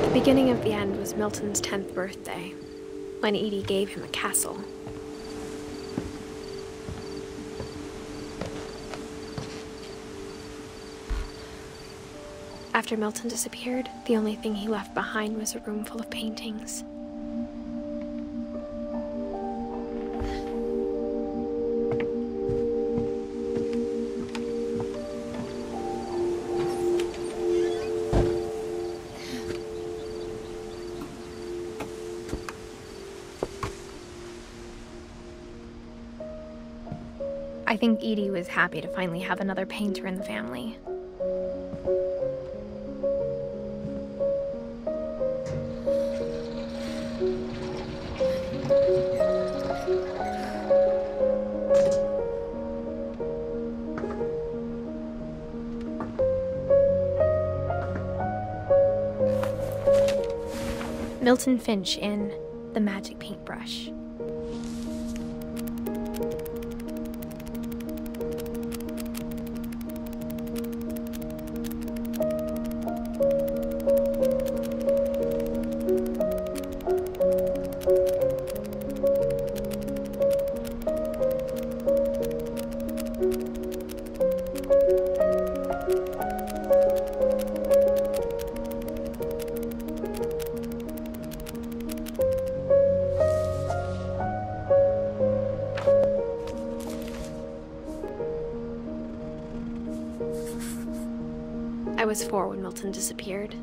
A: The beginning of the end was Milton's 10th birthday, when Edie gave him a castle. After Milton disappeared, the only thing he left behind was a room full of paintings. I think Edie was happy to finally have another painter in the family. Milton Finch in The Magic Paintbrush. was 4 when Milton disappeared.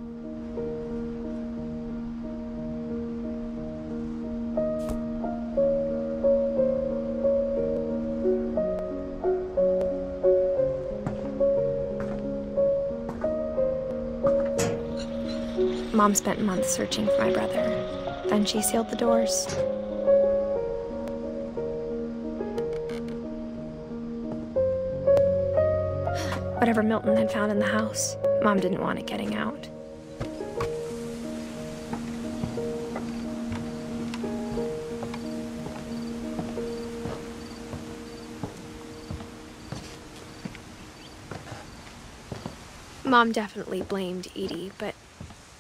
A: Mom spent months searching for my brother. Then she sealed the doors. Whatever Milton had found in the house, Mom didn't want it getting out. Mom definitely blamed Edie, but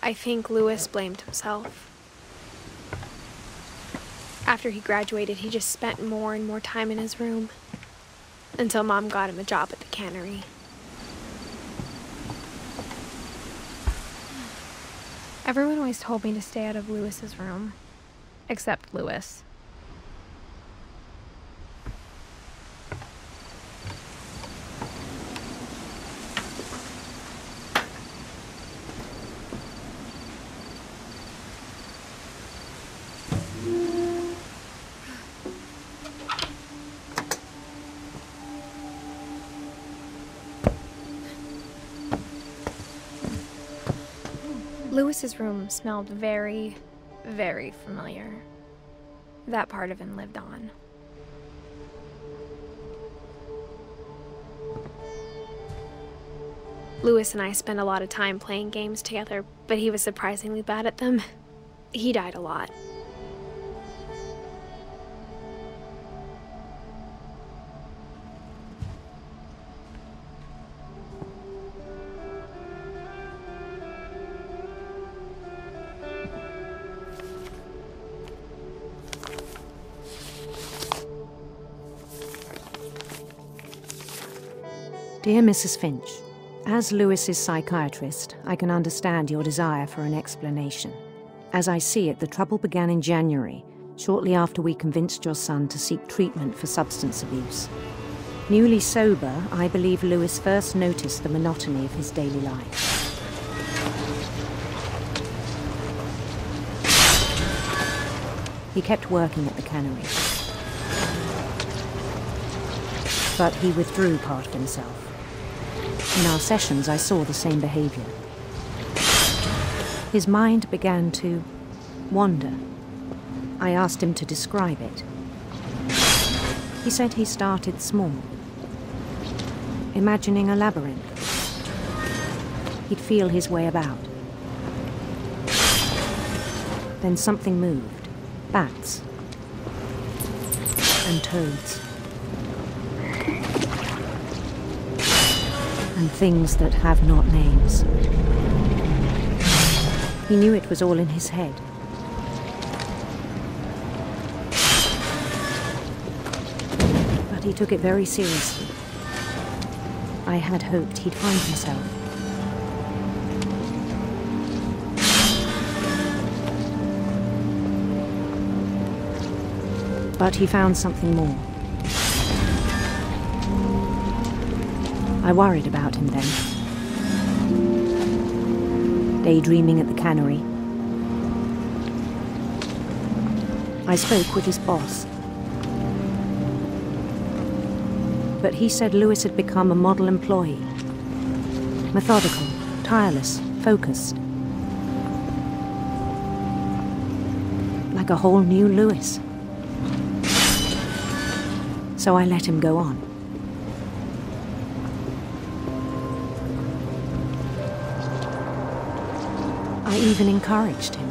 A: I think Louis blamed himself. After he graduated, he just spent more and more time in his room, until Mom got him a job at the cannery. Everyone always told me to stay out of Louis's room, except Louis. Louis's room smelled very, very familiar. That part of him lived on. Louis and I spent a lot of time playing games together, but he was surprisingly bad at them. He died a lot.
N: Dear Mrs. Finch, as Louis's psychiatrist, I can understand your desire for an explanation. As I see it, the trouble began in January, shortly after we convinced your son to seek treatment for substance abuse. Newly sober, I believe Louis first noticed the monotony of his daily life. He kept working at the cannery, but he withdrew part of himself. In our sessions, I saw the same behavior. His mind began to wander. I asked him to describe it. He said he started small, imagining a labyrinth. He'd feel his way about. Then something moved. Bats. And toads. And things that have not names. He knew it was all in his head. But he took it very seriously. I had hoped he'd find himself. But he found something more. I worried about him then. Daydreaming at the cannery. I spoke with his boss. But he said Louis had become a model employee. Methodical, tireless, focused. Like a whole new Louis. So I let him go on. I even encouraged him.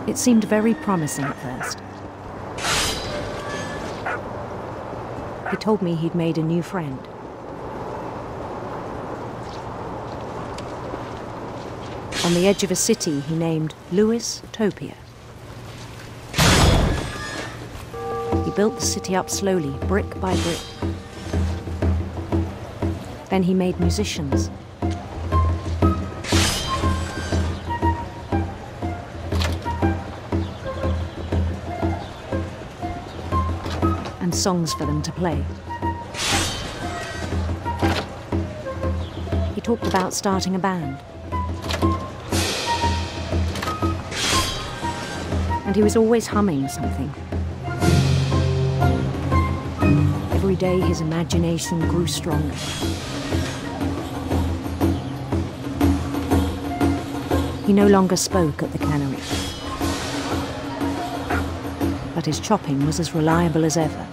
N: It seemed very promising at first. He told me he'd made a new friend. On the edge of a city he named Louis Topia. He built the city up slowly, brick by brick. Then he made musicians. Songs for them to play. talked about starting a band. And he was always humming something. Every day his imagination grew stronger. He no longer spoke at the cannery. But his chopping was as reliable as ever.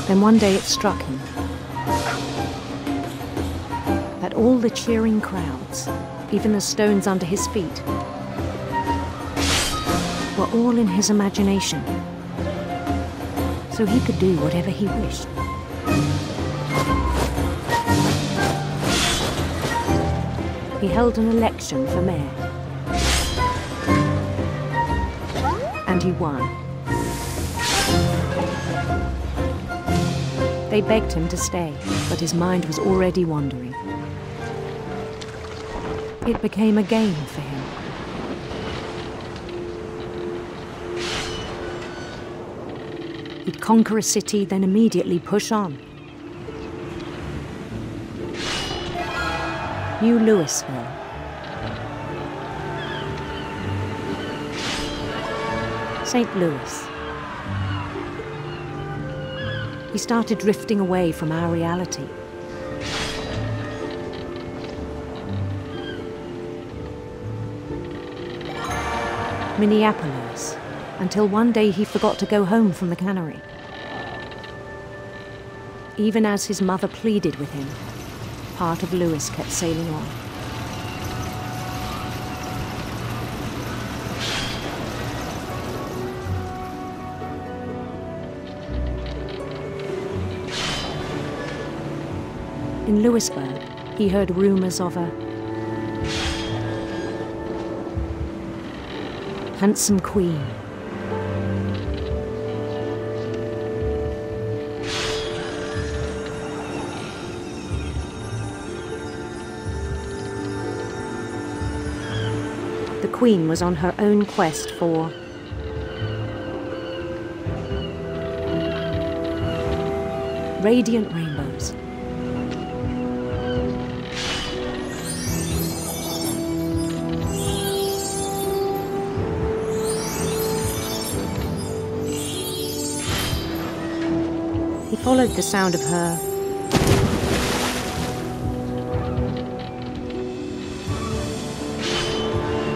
N: Then one day it struck him that all the cheering crowds, even the stones under his feet, were all in his imagination. So he could do whatever he wished. He held an election for mayor. And he won. They begged him to stay, but his mind was already wandering. It became a game for him. He'd conquer a city, then immediately push on. New Louisville. St. Louis. He started drifting away from our reality. Minneapolis, until one day he forgot to go home from the cannery. Even as his mother pleaded with him, part of Louis kept sailing on. In Louisburg, he heard rumors of a handsome queen. The queen was on her own quest for radiant rainbows. He followed the sound of her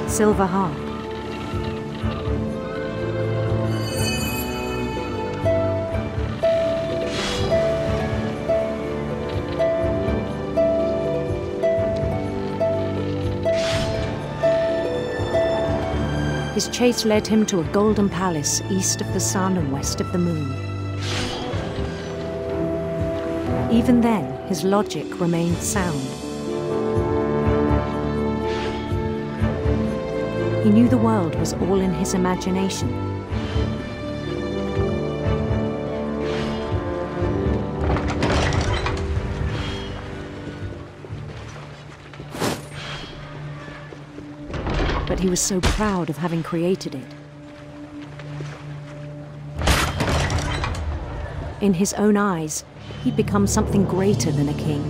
N: silver harp. His chase led him to a golden palace east of the sun and west of the moon. Even then, his logic remained sound. He knew the world was all in his imagination. But he was so proud of having created it. In his own eyes, he'd become something greater than a king.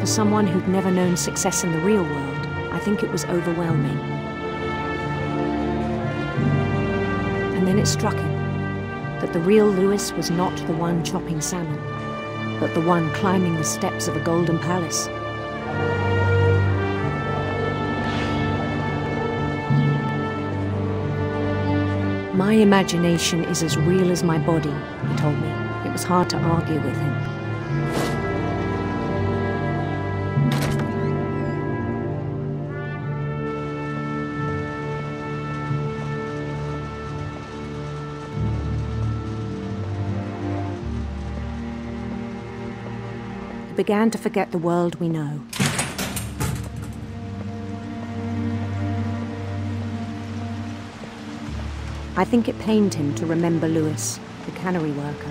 N: For someone who'd never known success in the real world, I think it was overwhelming. And then it struck him that the real Louis was not the one chopping salmon, but the one climbing the steps of a golden palace. My imagination is as real as my body, he told me. It was hard to argue with him. He began to forget the world we know. I think it pained him to remember Louis, the cannery worker.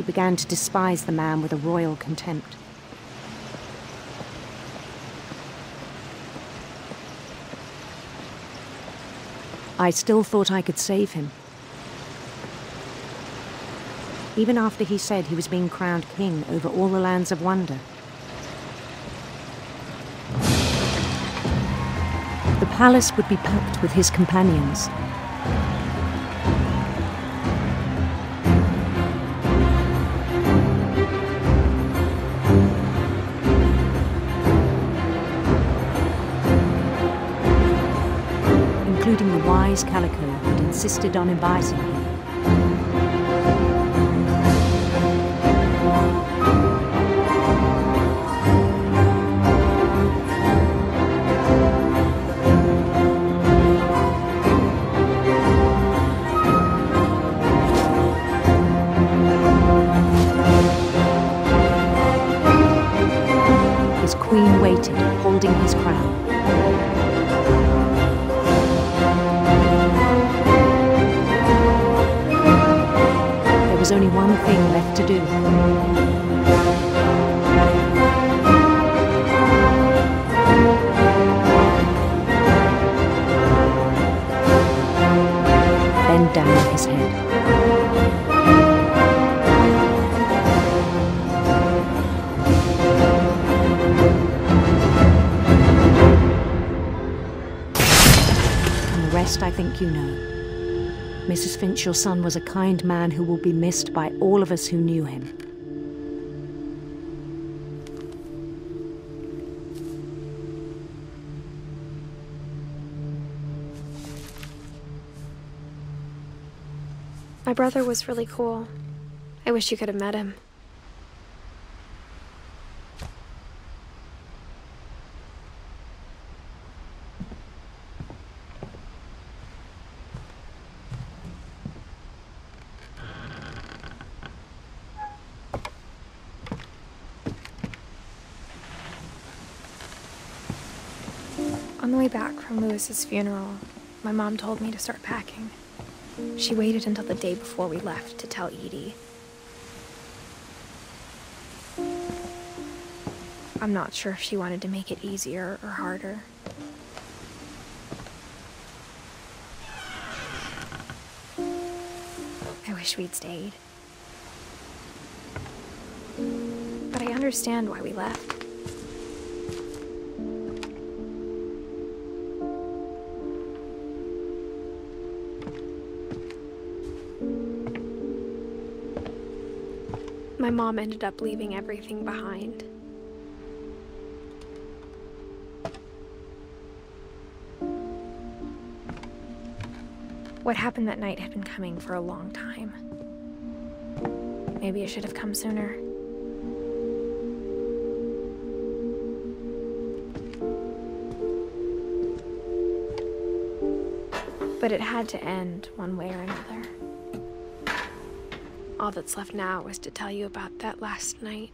N: He began to despise the man with a royal contempt. I still thought I could save him. Even after he said he was being crowned king over all the lands of wonder. The palace would be packed with his companions. Including the wise Calico who'd insisted on inviting him. His queen waited, holding his crown. There was only one thing left to do. Bend down his head. I think you know. Mrs. Finch, your son was a kind man who will be missed by all of us who knew him.
A: My brother was really cool. I wish you could have met him. On the way back from Lewis's funeral, my mom told me to start packing. She waited until the day before we left to tell Edie. I'm not sure if she wanted to make it easier or harder. I wish we'd stayed. But I understand why we left. My mom ended up leaving everything behind. What happened that night had been coming for a long time. Maybe it should have come sooner. But it had to end one way or another. All that's left now is to tell you about that last night.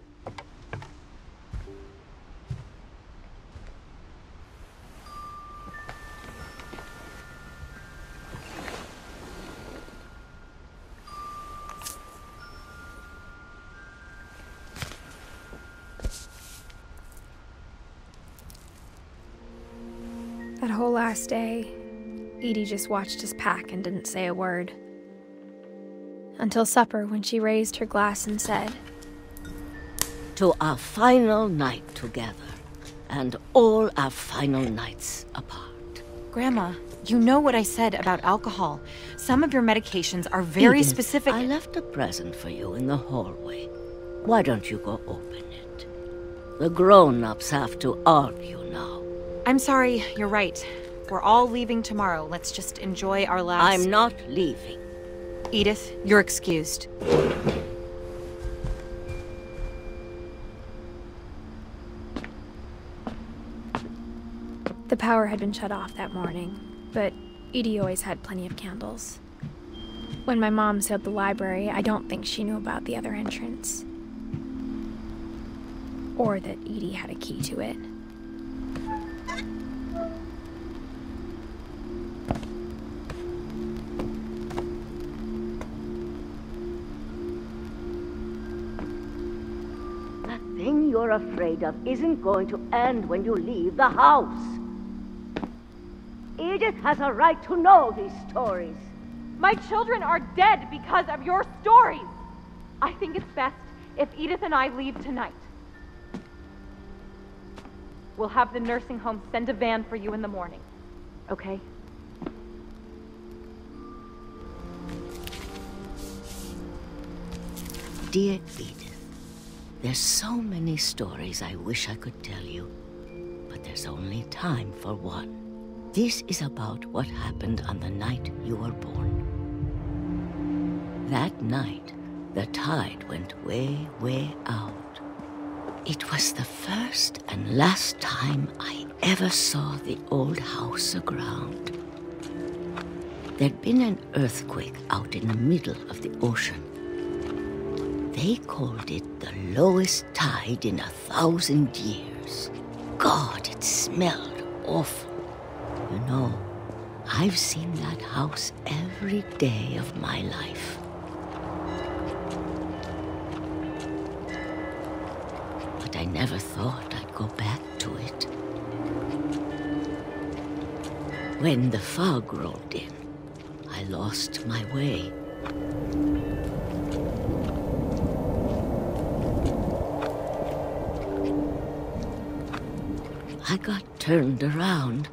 A: That whole last day, Edie just watched us pack and didn't say a word. Until supper, when she raised her glass and said,
O: "To our final night together, and all our final nights apart."
P: Grandma, you know what I said about alcohol. Some of your medications are very
O: Edith,
P: specific.
O: I left a present for you in the hallway. Why don't you go open it? The grown-ups have to argue now.
P: I'm sorry, you're right. We're all leaving tomorrow. Let's just enjoy our last...
O: I'm not leaving.
P: Edith, you're excused.
A: The power had been shut off that morning, but Edie always had plenty of candles. When my mom sealed the library, I don't think she knew about the other entrance. Or that Edie had a key to it.
O: you're afraid of isn't going to end when you leave the house. Edith has a right to know these stories.
L: My children are dead because of your stories. I think it's best if Edith and I leave tonight. We'll have the nursing home send a van for you in the morning, okay?
O: Dear Edith, there's so many stories I wish I could tell you, but there's only time for one. This is about what happened on the night you were born. That night, the tide went way, way out. It was the first and last time I ever saw the old house aground. There'd been an earthquake out in the middle of the ocean. They called it the lowest tide in 1,000 years. God, it smelled awful. You know, I've seen that house every day of my life. But I never thought I'd go back to it. When the fog rolled in, I lost my way. I got turned around.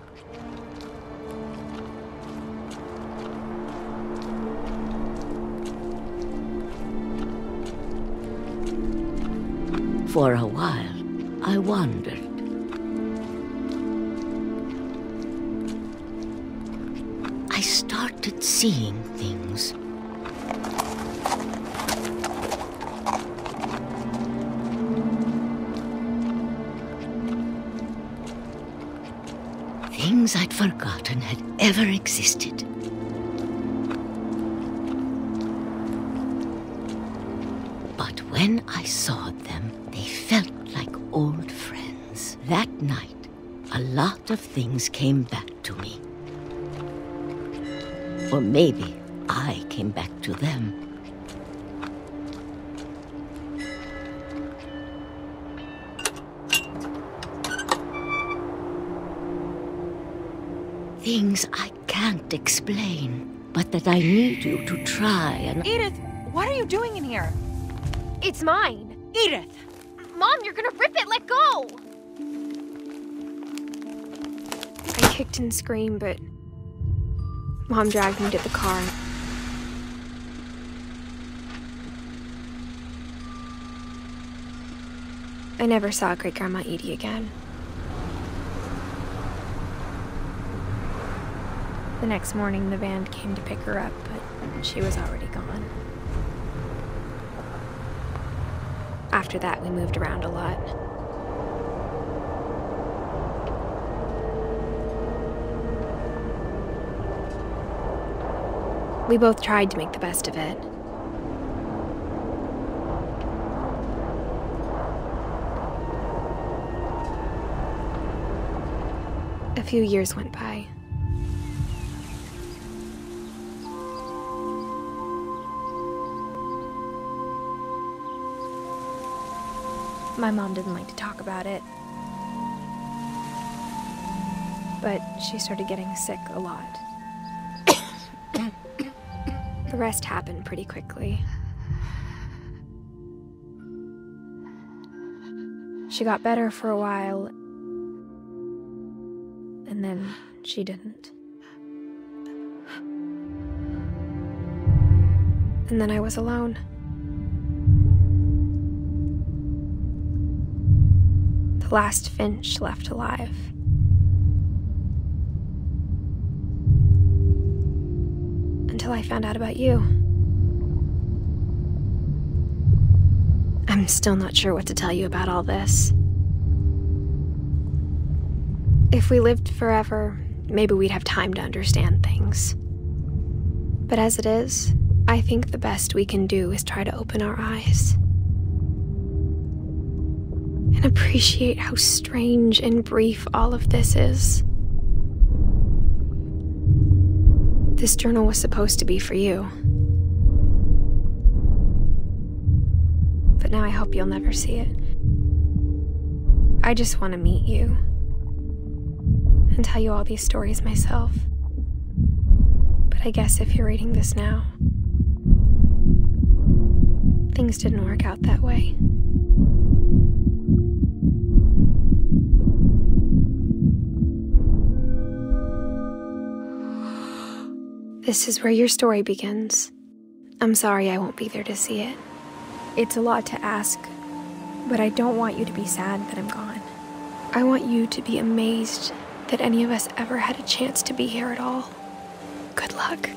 O: For a while, I wandered. I started seeing things. Things I'd forgotten had ever existed. But when I saw them, they felt like old friends. That night, a lot of things came back to me. Or maybe I came back to them. Things I can't explain, but that I need you to try and...
P: Edith, what are you doing in here?
A: It's mine.
P: Edith!
A: Mom, you're gonna rip it! Let go! I kicked and screamed, but Mom dragged me to the car. I never saw Great-Grandma Edie again. The next morning, the van came to pick her up, but she was already gone. After that, we moved around a lot. We both tried to make the best of it. A few years went by. My mom didn't like to talk about it, but she started getting sick a lot. The rest happened pretty quickly. She got better for a while, and then she didn't. And then I was alone. The last Finch left alive. Until I found out about you. I'm still not sure what to tell you about all this. If we lived forever, maybe we'd have time to understand things. But as it is, I think the best we can do is try to open our eyes. And appreciate how strange and brief all of this is. This journal was supposed to be for you. But now I hope you'll never see it. I just want to meet you and tell you all these stories myself. But I guess if you're reading this now, things didn't work out that way. This is where your story begins. I'm sorry I won't be there to see it. It's a lot to ask, but I don't want you to be sad that I'm gone. I want you to be amazed that any of us ever had a chance to be here at all. Good luck.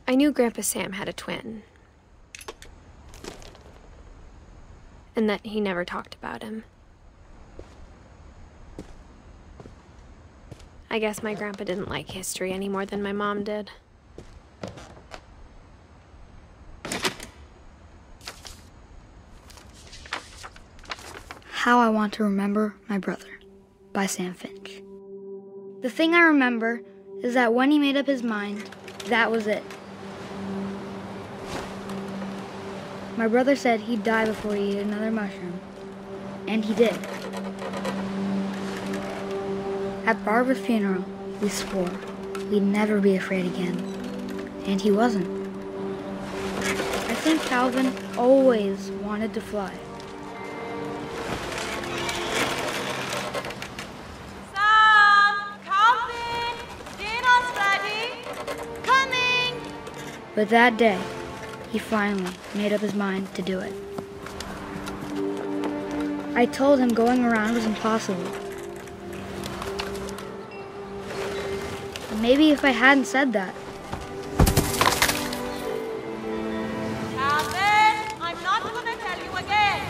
A: I knew Grandpa Sam had a twin. And that he never talked about him. I guess my grandpa didn't like history any more than my mom did.
E: How I Want to Remember My Brother by Sam Finch. The thing I remember is that when he made up his mind, that was it. My brother said he'd die before he ate another mushroom, and he did. At Barbara's funeral, we swore we'd never be afraid again, and he wasn't. I think Calvin always wanted to fly. But that day, he finally made up his mind to do it. I told him going around was impossible. Maybe if I hadn't said that.
L: Calvin, I'm not gonna tell you again.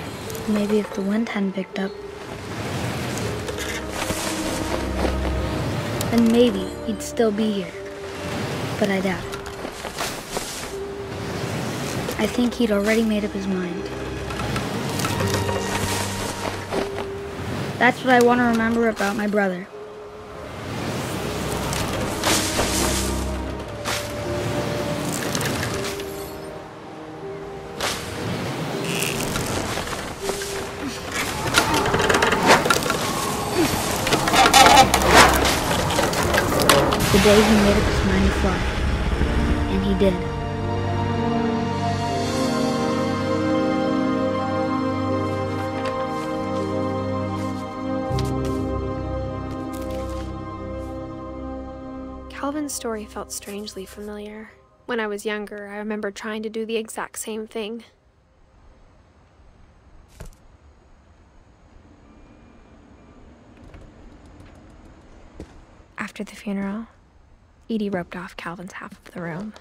E: Maybe if the wind hadn't picked up. Then maybe he'd still be here. But I doubt it. I think he'd already made up his mind. That's what I want to remember about my brother. The day he made up his mind to fly. And he did.
A: Calvin's story felt strangely familiar. When I was younger, I remember trying to do the exact same thing. After the funeral, Edie roped off Calvin's half of the room.